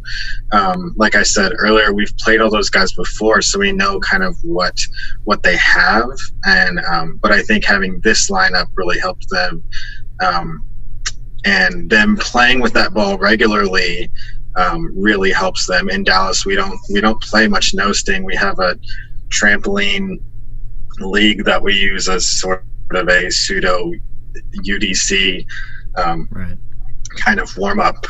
Like I said earlier, we've played all those guys before, so we know kind of what they have. And but I think having this lineup really helped them, and them playing with that ball regularly really helps them. In Dallas, we don't play much no-sting. We have a trampoline league that we use as sort of a pseudo UDC kind of warm up,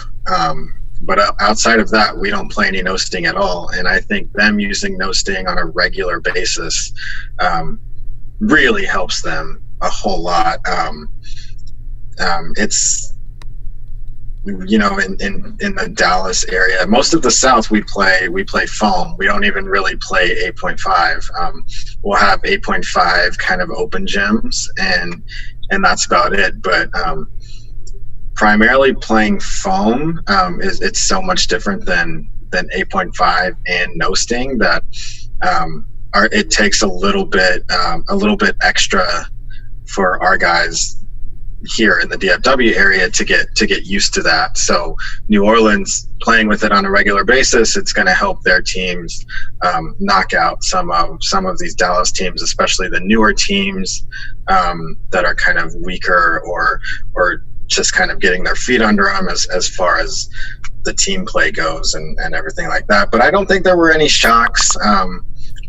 but outside of that, we don't play any no-sting at all. And I think them using no-sting on a regular basis really helps them a whole lot. It's in the Dallas area, most of the South we play foam. We don't even really play 8.5. We'll have 8.5 kind of open gyms, and that's about it. But primarily playing foam it's so much different than than 8.5 and no sting that it takes a little bit extra for our guys here in the DFW area to get used to that. So New Orleans playing with it on a regular basis, it's going to help their teams knock out some of these Dallas teams, especially the newer teams that are kind of weaker or just kind of getting their feet under them as far as the team play goes and everything like that. But I don't think there were any shocks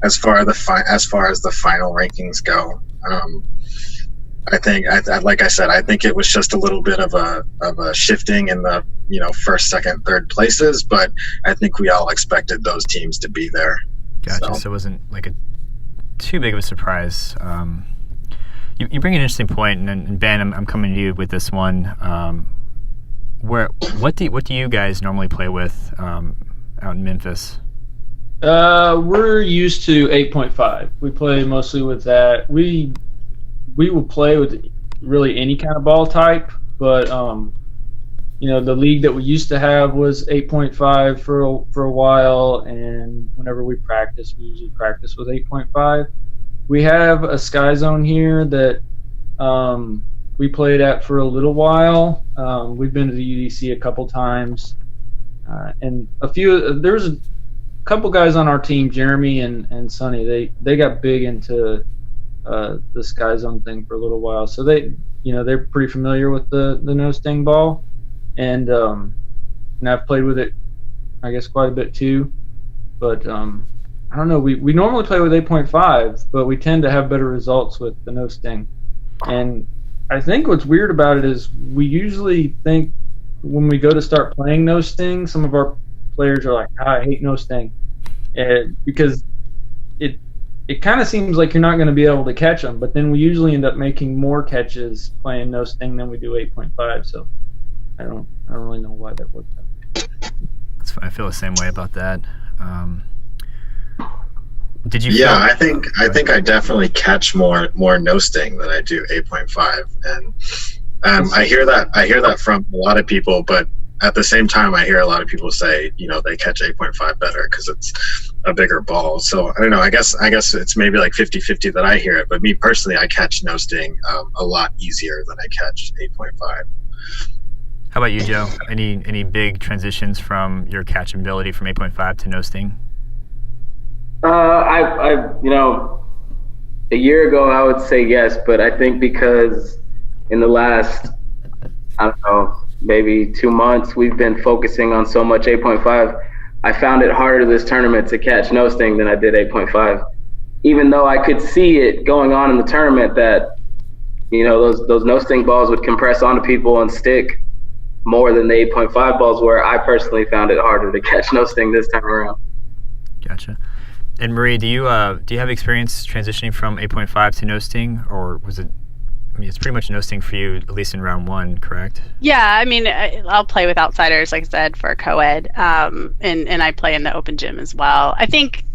as far as the final rankings go. I think, like I said, I think it was just a little bit of a shifting in the first, second, third places, but I think we all expected those teams to be there. Gotcha. So it wasn't like too big of a surprise. You bring an interesting point, and Ben, I'm coming to you with this one. What do you guys normally play with out in Memphis? We're used to 8.5. We play mostly with that. We will play with really any kind of ball type, but the league that we used to have was 8.5 for a while, and whenever we practice, we usually practice with 8.5. We have a Sky Zone here that we played at for a little while. We've been to the UDC a couple times, and there was a couple guys on our team, Jeremy and Sonny. They got big into the Sky Zone thing for a little while, so they're pretty familiar with the no sting ball, and I've played with it, I guess, quite a bit too. But I don't know. We normally play with 8.5, but we tend to have better results with the no sting. And I think what's weird about it is we usually think when we go to start playing no sting, some of our players are like, I hate no sting, because it kind of seems like you're not going to be able to catch them, but then we usually end up making more catches playing no sting than we do 8.5. So I don't really know why that worked out. I feel the same way about that. Did you? Yeah, I think I definitely catch more no sting than I do 8.5, and I hear that from a lot of people, but at the same time, I hear a lot of people say, they catch 8.5 better because it's a bigger ball. So I don't know. I guess it's maybe like 50-50 that I hear it. But me personally, I catch no sting a lot easier than I catch 8.5. How about you, Joe? Any big transitions from your catch ability from 8.5 to no sting? A year ago I would say yes, but I think because in the last, I don't know, maybe 2 months, we've been focusing on so much 8.5. I found it harder this tournament to catch no sting than I did 8.5. Even though I could see it going on in the tournament that, those no sting balls would compress onto people and stick more than the 8.5 balls were. I personally found it harder to catch no sting this time around. Gotcha. And Marie, do you have experience transitioning from 8.5 to no sting, or was it? I mean, it's pretty much no sting for you, at least in round one, correct? Yeah, I mean, I'll play with outsiders, like I said, for co-ed, and I play in the open gym as well. I think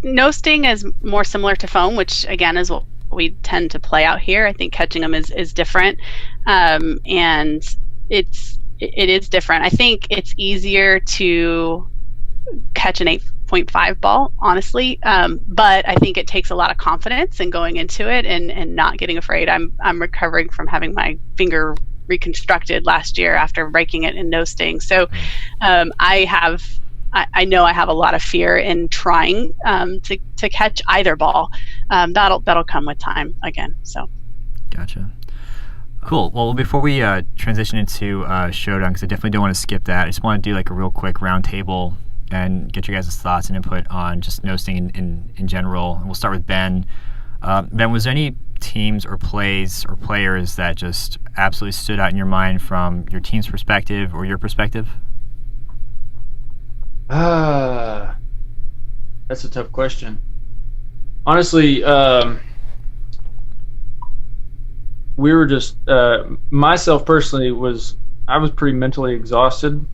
no sting is more similar to foam, which again is what we tend to play out here. I think catching them is different, and it is different. I think it's easier to catch an 8.5 ball, honestly, but I think it takes a lot of confidence in going into it and not getting afraid. I'm recovering from having my finger reconstructed last year after breaking it in no sting, so I know I have a lot of fear in trying to catch either ball. That'll come with time again. So gotcha. Cool. Well, before we transition into Showdown, because I definitely don't want to skip that, I just want to do like a real quick round table and get your guys' thoughts and input on just no sting in general. And we'll start with Ben. Ben, was there any teams or plays or players that just absolutely stood out in your mind from your team's perspective or your perspective? That's a tough question. Honestly, we were just myself personally I was pretty mentally exhausted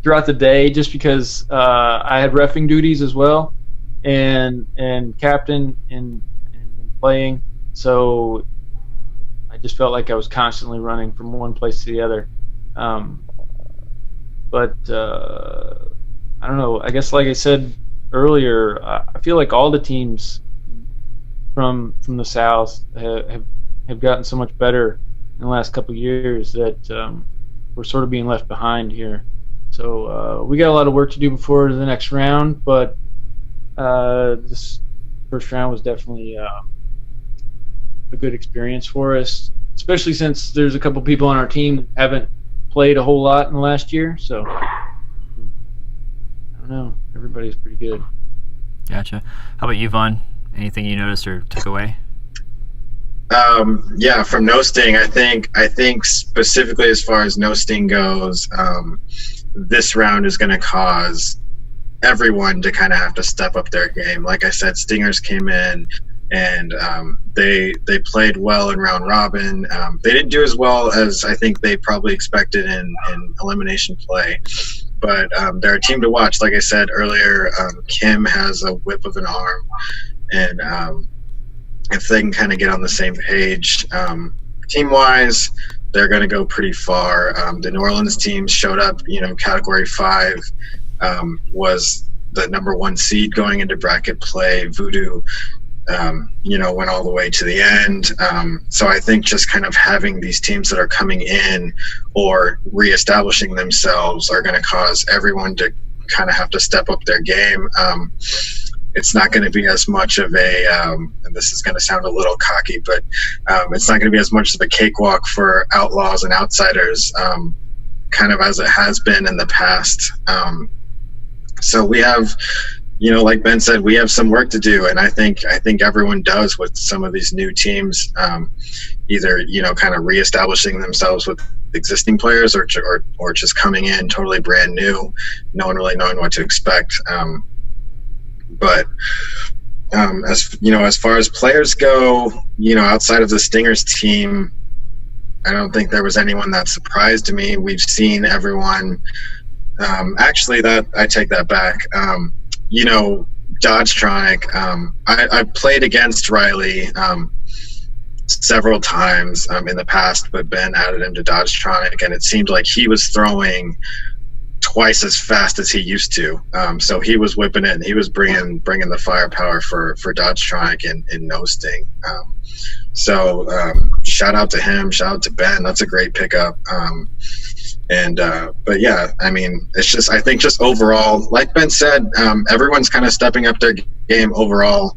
throughout the day just because I had reffing duties as well and captain and playing, so I just felt like I was constantly running from one place to the other. But I don't know. I guess, like I said earlier, I feel like all the teams from the South have gotten so much better in the last couple of years that we're sort of being left behind here. So we got a lot of work to do before the next round, but this first round was definitely a good experience for us, especially since there's a couple people on our team that haven't played a whole lot in the last year. So I don't know. Everybody's pretty good. Gotcha. How about you, Vaughn? Anything you noticed or took away? Yeah, from no sting, I think specifically as far as no sting goes, this round is going to cause everyone to kind of have to step up their game. Like I said, stingers came in and they played well in round robin. They didn't do as well as I think they probably expected in elimination play, but they're a team to watch. Like I said earlier, Kim has a whip of an arm, and if they can kind of get on the same page team-wise, they're going to go pretty far. The New Orleans team showed up, Category 5 was the number 1 seed going into bracket play. Voodoo, went all the way to the end. So I think just kind of having these teams that are coming in or reestablishing themselves are going to cause everyone to kind of have to step up their game. It's not going to be as much of a, and this is going to sound a little cocky, but it's not going to be as much of a cakewalk for outlaws and outsiders, kind of as it has been in the past. So we have, like Ben said, we have some work to do, and I think everyone does with some of these new teams, either kind of reestablishing themselves with existing players or just coming in totally brand new, no one really knowing what to expect. But as far as players go, outside of the Stingers team, I don't think there was anyone that surprised me. We've seen everyone. Actually, I take that back. DodgeTronic. I played against Riley several times in the past, but Ben added him to DodgeTronic, and it seemed like he was throwing twice as fast as he used to. So he was whipping it, and he was bringing the firepower for DodgeTronic in no sting. So shout out to him, shout out to Ben. That's a great pickup. But yeah, I mean, it's just, I think just overall, like Ben said, everyone's kind of stepping up their game overall.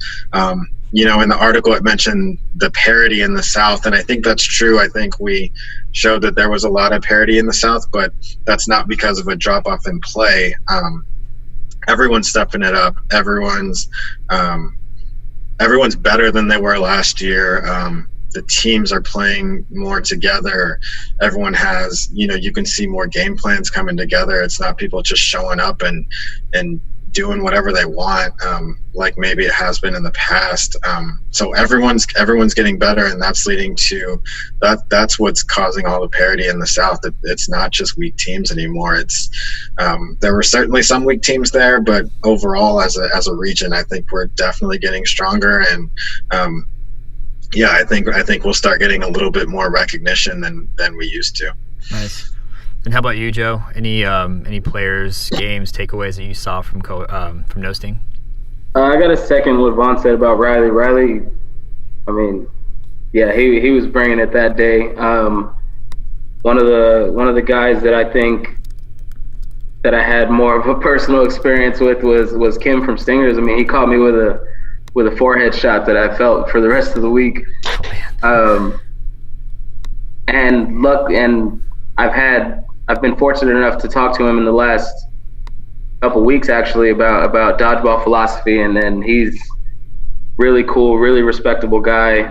In the article it mentioned the parity in the South, and I think that's true. I think we showed that there was a lot of parity in the South, but that's not because of a drop-off in play. Everyone's stepping it up. Everyone's better than they were last year. The teams are playing more together. Everyone has, you can see more game plans coming together. It's not people just showing up and doing whatever they want, like maybe it has been in the past. So everyone's getting better, and that's leading to that's what's causing all the parity in the South. It's not just weak teams anymore. It's there were certainly some weak teams there, but overall as a region, I think we're definitely getting stronger, and yeah, I think we'll start getting a little bit more recognition than we used to. Nice. And how about you, Joe? Any players, games, takeaways that you saw from no sting? I got to second what Vaughn said about Riley. Riley, I mean, yeah, he was bringing it that day. One of the guys that I think that I had more of a personal experience with was Kim from Stingers. I mean, he caught me with a forehead shot that I felt for the rest of the week. And I've been fortunate enough to talk to him in the last couple weeks actually about dodgeball philosophy, and then he's really cool, really respectable guy.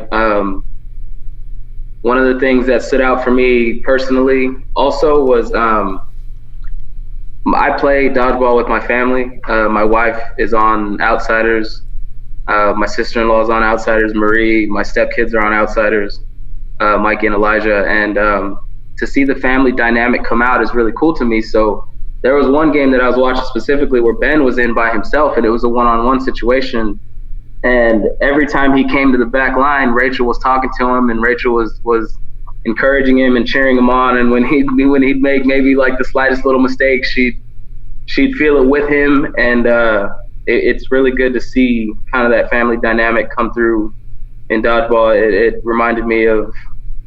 One of the things that stood out for me personally also was I play dodgeball with my family. My wife is on Outsiders. My sister-in-law is on Outsiders. Marie, my stepkids are on Outsiders. Mike and Elijah, and to see the family dynamic come out is really cool to me. So there was one game that I was watching specifically where Ben was in by himself, and it was a one-on-one situation. And every time he came to the back line, Rachel was talking to him, and Rachel was encouraging him and cheering him on. And when he'd make maybe like the slightest little mistake, she'd feel it with him. And it's really good to see kind of that family dynamic come through in dodgeball. It reminded me of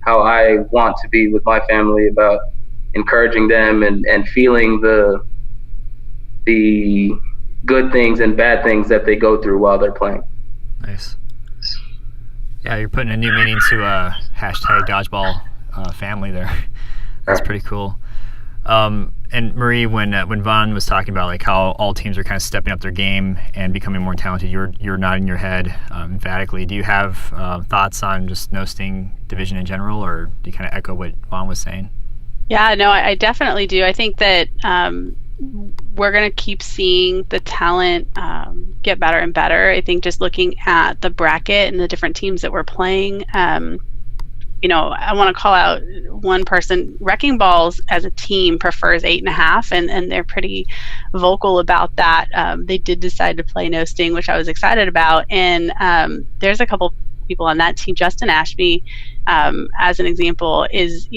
how I want to be with my family, about encouraging them and feeling the good things and bad things that they go through while they're playing. Nice. Yeah, you're putting a new meaning to hashtag dodgeball family there. That's pretty cool. And Marie, when Vaughn was talking about like how all teams are kind of stepping up their game and becoming more talented, you're nodding your head emphatically. Do you have thoughts on just no sting division in general, or do you kind of echo what Vaughn was saying? Yeah, no, I definitely do. I think that we're going to keep seeing the talent get better and better. I think just looking at the bracket and the different teams that we're playing, I want to call out one person. Wrecking Balls as a team prefers 8.5, and they're pretty vocal about that. They did decide to play no sting, which I was excited about. And there's a couple people on that team. Justin Ashby, as an example, is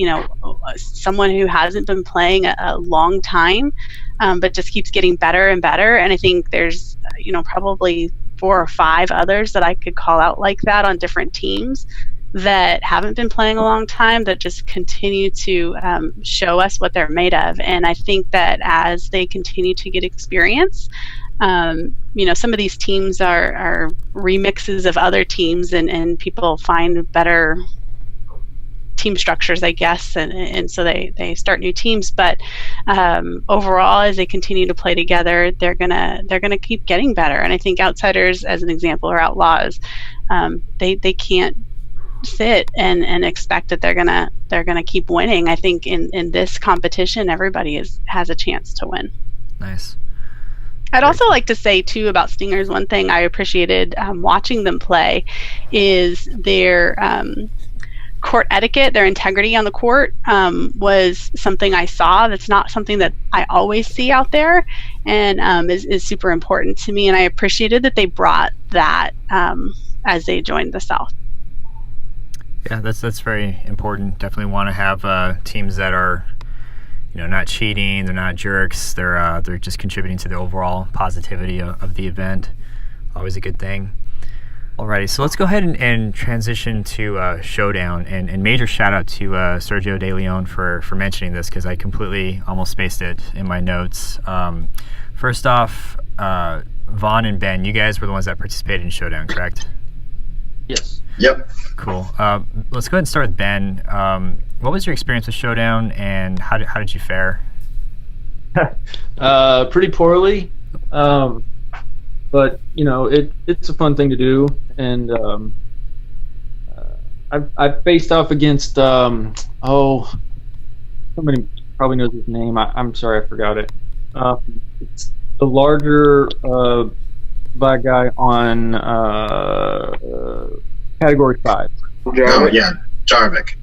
someone who hasn't been playing a long time, but just keeps getting better and better. And I think there's probably 4 or 5 others that I could call out like that on different teams that haven't been playing a long time, that just continue to show us what they're made of. And I think that as they continue to get experience, some of these teams are remixes of other teams, and people find better team structures, I guess, and so they start new teams. But overall, as they continue to play together, they're gonna keep getting better. And I think Outsiders, as an example, or Outlaws, they can't sit and expect that they're gonna keep winning. I think in this competition, everybody has a chance to win. Nice. I'd also like to say too about Stingers, one thing I appreciated watching them play is their court etiquette, their integrity on the court was something I saw. That's not something that I always see out there, and is super important to me. And I appreciated that they brought that as they joined the South. Yeah, that's very important. Definitely want to have teams that are, not cheating. They're not jerks. They're just contributing to the overall positivity of the event. Always a good thing. Alrighty, so let's go ahead and transition to Showdown. And major shout out to Sergio De Leon for mentioning this, because I completely almost spaced it in my notes. First off, Vaughn and Ben, you guys were the ones that participated in Showdown, correct? Yes. Yep. Cool. Let's go ahead and start with Ben. What was your experience with Showdown, and how did you fare? Pretty poorly, but it's a fun thing to do, and I've faced off against somebody probably knows his name. I'm sorry, I forgot it. It's the larger black guy on Category 5. Oh yeah, Garrigue.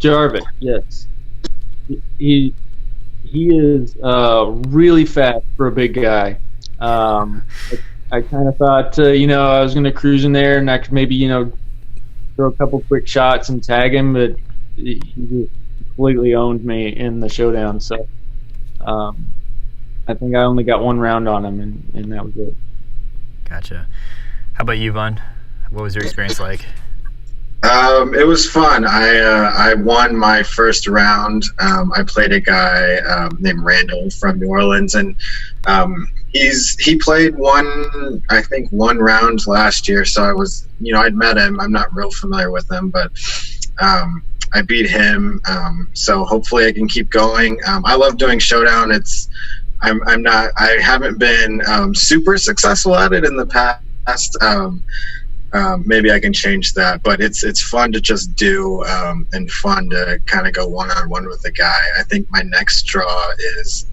Garrigue, yes. He is really fast for a big guy. I kind of thought, I was going to cruise in there and I could maybe, throw a couple quick shots and tag him, but he just completely owned me in the Showdown. So I think I only got 1 round on him, and that was it. Gotcha. How about you, Vaughn? What was your experience like? It was fun. I won my first round. I played a guy named Randall from New Orleans, and he played one round last year. So I was, I'd met him. I'm not real familiar with him, but I beat him. So hopefully I can keep going. I love doing Showdown. I haven't been super successful at it in the past. Maybe I can change that, but it's fun to just do and fun to kind of go one-on-one with a guy. I think my next draw is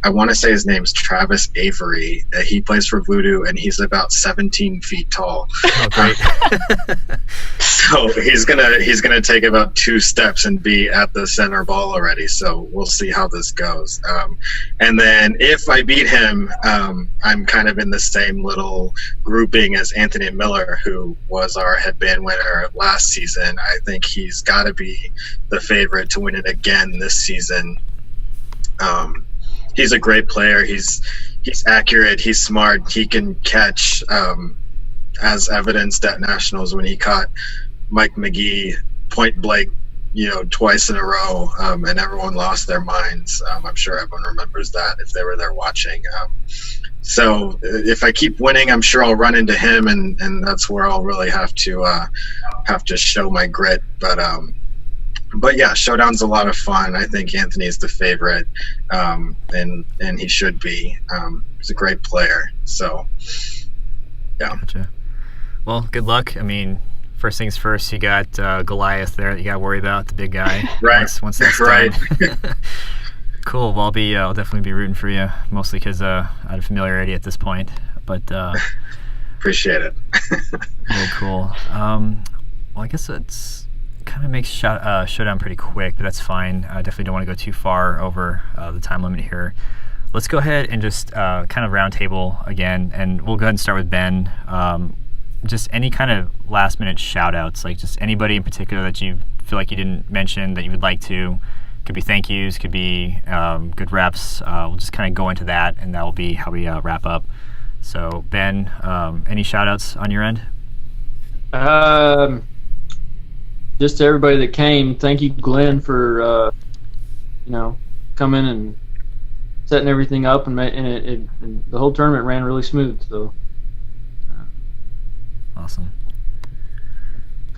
I want to say his name's Travis Avery. He plays for Voodoo, and he's about 17 feet tall. Oh, great. So he's gonna take about 2 steps and be at the center ball already. So we'll see how this goes. And then if I beat him, I'm kind of in the same little grouping as Anthony Miller, who was our headband winner last season. I think he's got to be the favorite to win it again this season. He's a great player. He's accurate. He's smart. He can catch, as evidenced at Nationals when he caught Mike McGee point blank, twice in a row, and everyone lost their minds. I'm sure everyone remembers that if they were there watching. So if I keep winning, I'm sure I'll run into him, and that's where I'll really have to show my grit. But yeah, Showdown's a lot of fun. I think Anthony's the favorite, and he should be. He's a great player. So, yeah. Gotcha. Well, good luck. I mean, first things first, you got Goliath there that you got to worry about, the big guy. Right. Once that's right. done. Cool. Well, I'll definitely be rooting for you, mostly because out of familiarity at this point. But appreciate it. very cool. Well, I guess it's kind of makes Showdown pretty quick, but that's fine. I definitely don't want to go too far over the time limit here. Let's go ahead and just kind of round table again, and we'll go ahead and start with Ben. Just any kind of last minute shout outs, like just anybody in particular that you feel like you didn't mention that you would like to. Could be thank yous, could be good reps. We'll just kind of go into that, and that will be how we wrap up. So Ben, any shout outs on your end? Just to everybody that came, thank you, Glenn, for coming and setting everything up, and the whole tournament ran really smooth. So awesome.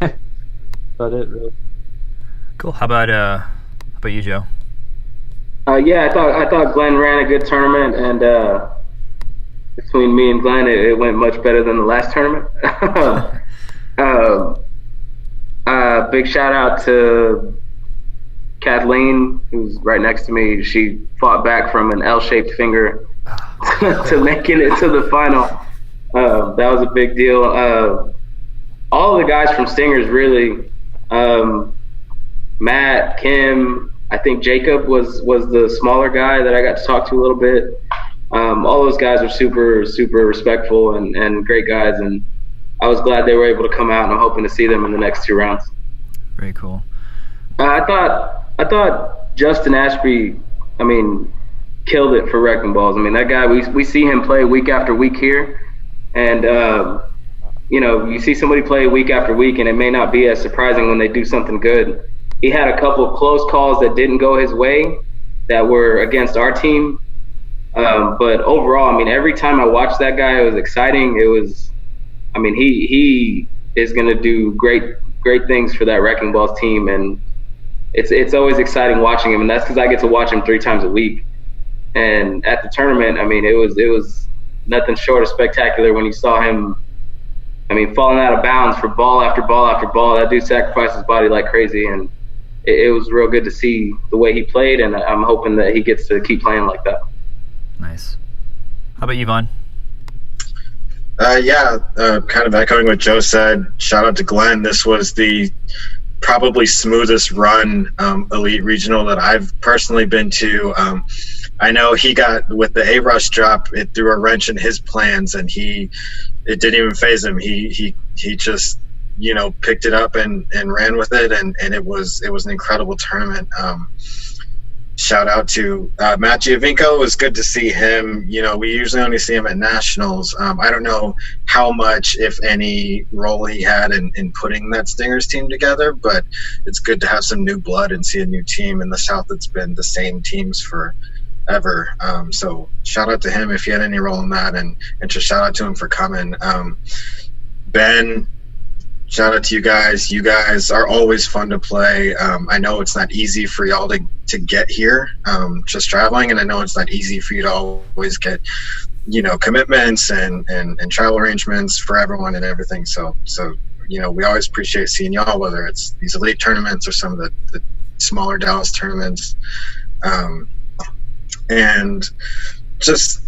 About it, really. Cool. How about you, Joe? Yeah, I thought Glenn ran a good tournament, and between me and Glenn, it went much better than the last tournament. Big shout out to Kathleen, who's right next to me. She fought back from an L-shaped finger to making it to the final. That was a big deal. All of the guys from Stingers, really. Matt, Kim, I think Jacob was the smaller guy that I got to talk to a little bit. All those guys are super, super respectful and great guys, and I was glad they were able to come out, and I'm hoping to see them in the next 2 rounds. Very cool. I thought Justin Ashby, killed it for Wrecking Balls. That guy, we see him play week after week here, and you see somebody play week after week, and it may not be as surprising when they do something good. He had a couple of close calls that didn't go his way that were against our team, but overall, every time I watched that guy, it was exciting. It was, he is going to do great things for that Wrecking Balls team, and it's always exciting watching him, and that's because I get to watch him 3 times a week. And at the tournament, it was nothing short of spectacular when you saw him, falling out of bounds for ball after ball after ball. That dude sacrificed his body like crazy, and it was real good to see the way he played, and I'm hoping that he gets to keep playing like that. Nice. How about you, Vaughn? Kind of echoing what Joe said, shout out to Glenn. This was the probably smoothest run elite regional that I've personally been to. I know he got, with the A-Rush drop, it threw a wrench in his plans, and it didn't even faze him. He just, picked it up and ran with it, and it was an incredible tournament. Shout out to Matt Giovinco. It was good to see him. We usually only see him at Nationals. I don't know how much, if any, role he had in putting that Stingers team together, but it's good to have some new blood and see a new team in the South that's been the same teams forever. So shout out to him if he had any role in that, and just shout out to him for coming. Ben, shout out to you guys. You guys are always fun to play. I know it's not easy for y'all to get here, just traveling, and I know it's not easy for you to always get, commitments and travel arrangements for everyone and everything. So we always appreciate seeing y'all, whether it's these elite tournaments or some of the smaller Dallas tournaments. And just,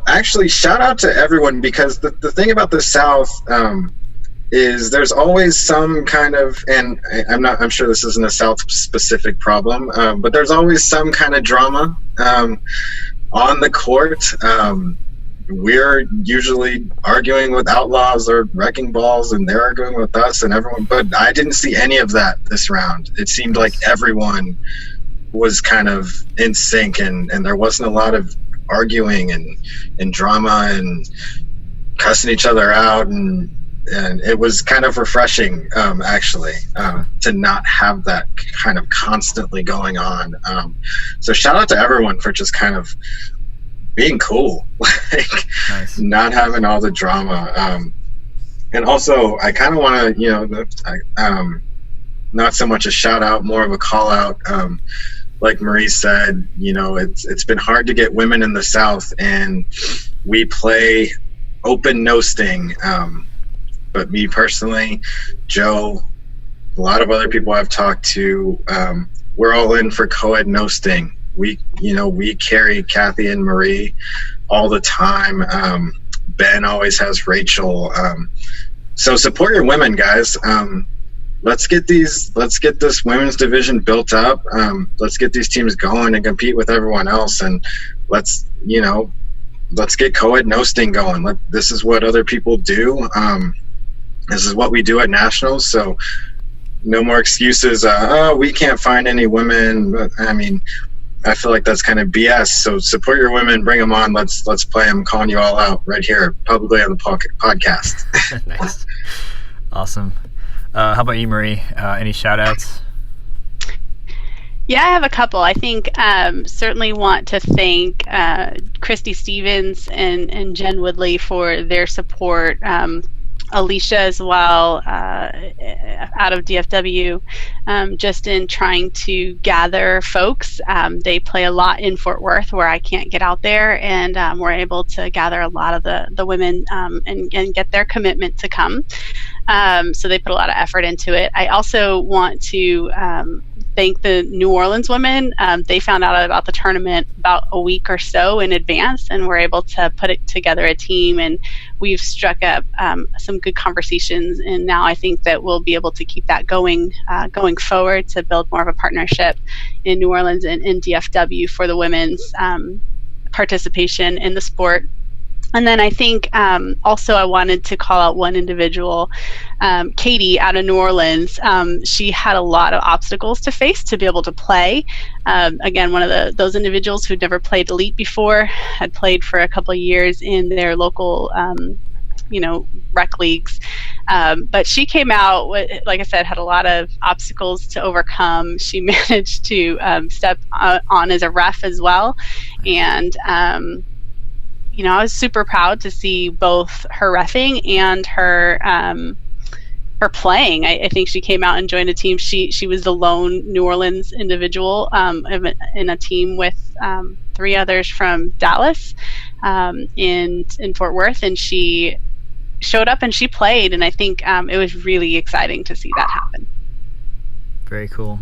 actually shout out to everyone, because the thing about the South is there's always some kind of, and I'm sure this isn't a South specific problem, but there's always some kind of drama on the court. We're usually arguing with Outlaws or Wrecking Balls, and they're arguing with us and everyone, but I didn't see any of that this round. It seemed like everyone was kind of in sync, and there wasn't a lot of arguing and drama and cussing each other out, and it was kind of refreshing, actually, to not have that kind of constantly going on. So shout out to everyone for just kind of being cool, like Nice. not having all the drama. And also, I kind of want to, not so much a shout out, more of a call out. Like Marie said, it's been hard to get women in the South, and we play open no sting. But me personally, Joe, a lot of other people I've talked to, we're all in for co-ed no sting. We carry Kathy and Marie all the time. Ben always has Rachel. So support your women, guys. Let's get this women's division built up. Let's get these teams going and compete with everyone else. And let's get co-ed no sting going. This is what other people do. This is what we do at nationals. So no more excuses. We can't find any women. But I mean, I feel like that's kind of BS. So support your women, bring them on. Let's play them. Calling you all out right here publicly on the podcast. Nice. Awesome. How about you, Marie? Any shout outs? Yeah, I have a couple. I think certainly want to thank Christy Stevens and Jen Woodley for their support. Alicia as well, out of DFW, just in trying to gather folks. They play a lot in Fort Worth where I can't get out there, and we're able to gather a lot of the women and get their commitment to come. So they put a lot of effort into it. I also want to thank the New Orleans women. They found out about the tournament about a week or so in advance, and were able to put it together a team, and we've struck up some good conversations, and now I think that we'll be able to keep that going forward to build more of a partnership in New Orleans and in DFW for the women's participation in the sport. And then I think also I wanted to call out one individual, Katie out of New Orleans. She had a lot of obstacles to face to be able to play. Again, one of those individuals who'd never played elite before, had played for a couple of years in their local rec leagues. But she came out, like I said, had a lot of obstacles to overcome. She managed to step on as a ref as well. And I was super proud to see both her reffing and her playing. I think she came out and joined a team. She was the lone New Orleans individual in a team with 3 others from Dallas in Fort Worth, and she showed up and she played, and I think it was really exciting to see that happen. Very cool.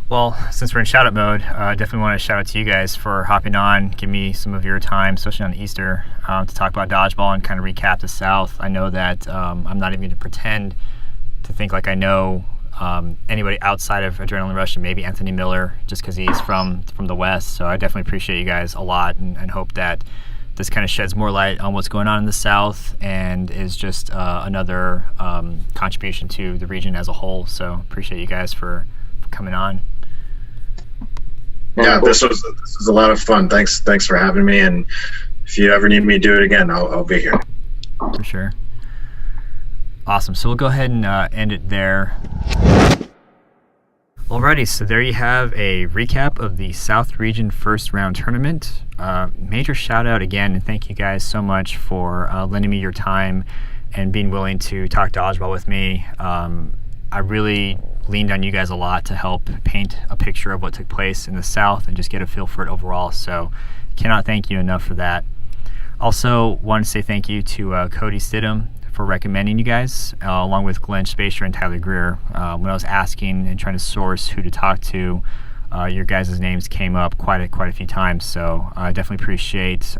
Well, since we're in shout-out mode, I definitely want to shout out to you guys for hopping on, give me some of your time, especially on Easter, to talk about dodgeball and kind of recap the South. I know that I'm not even going to pretend to think like I know anybody outside of Adrenaline Rush, and maybe Anthony Miller, just because he's from the West. So I definitely appreciate you guys a lot, and hope that this kind of sheds more light on what's going on in the South, and is just another contribution to the region as a whole. So appreciate you guys for coming on. Yeah, this was a lot of fun. Thanks for having me, and if you ever need me to do it again, I'll be here. For sure. Awesome. So we'll go ahead and end it there. Alrighty, so there you have a recap of the South Region First Round Tournament. Major shout out again, and thank you guys so much for lending me your time and being willing to talk dodgeball with me. I really leaned on you guys a lot to help paint a picture of what took place in the South and just get a feel for it overall. So cannot thank you enough for that. Also want to say thank you to Cody Stidham for recommending you guys, along with Glenn Spacer and Tyler Greer. When I was asking and trying to source who to talk to, your guys' names came up quite a few times. So I definitely appreciate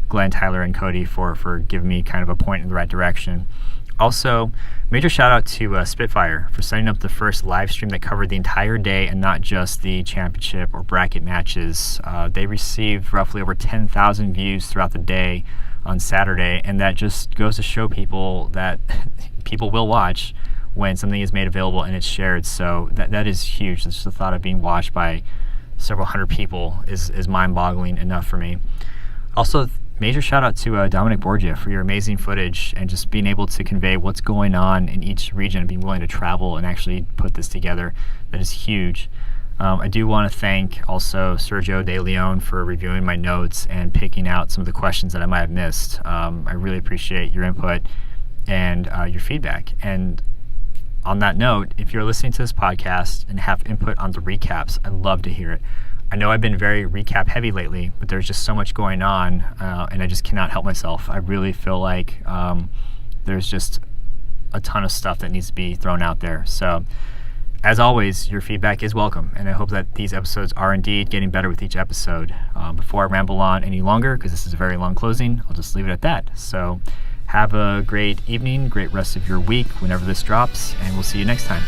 Glenn, Tyler, and Cody for giving me kind of a point in the right direction. Also, major shout out to Spitfire for setting up the first live stream that covered the entire day and not just the championship or bracket matches. They received roughly over 10,000 views throughout the day on Saturday, and that just goes to show people that people will watch when something is made available and it's shared. So that is huge. Just the thought of being watched by several hundred people is mind-boggling enough for me. Also, major shout out to Dominic Borgia for your amazing footage and just being able to convey what's going on in each region and being willing to travel and actually put this together. That is huge. I do want to thank also Sergio De Leon for reviewing my notes and picking out some of the questions that I might have missed. I really appreciate your input and your feedback. And on that note, if you're listening to this podcast and have input on the recaps, I'd love to hear it. I know I've been very recap heavy lately, but there's just so much going on, and I just cannot help myself. I really feel like there's just a ton of stuff that needs to be thrown out there. So, as always, your feedback is welcome, and I hope that these episodes are indeed getting better with each episode. Before I ramble on any longer, because this is a very long closing, I'll just leave it at that. So, have a great evening, great rest of your week whenever this drops, and we'll see you next time.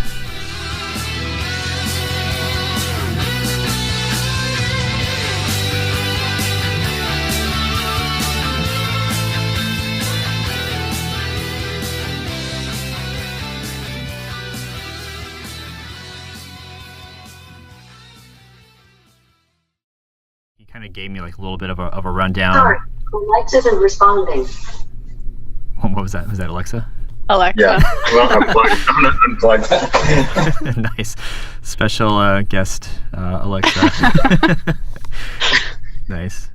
Kind of gave me like a little bit of a rundown. Sorry, Alexa isn't responding. What was that? Was that Alexa? Alexa. Yeah, well, I'm not unplugged. Nice. Special guest Alexa. Nice.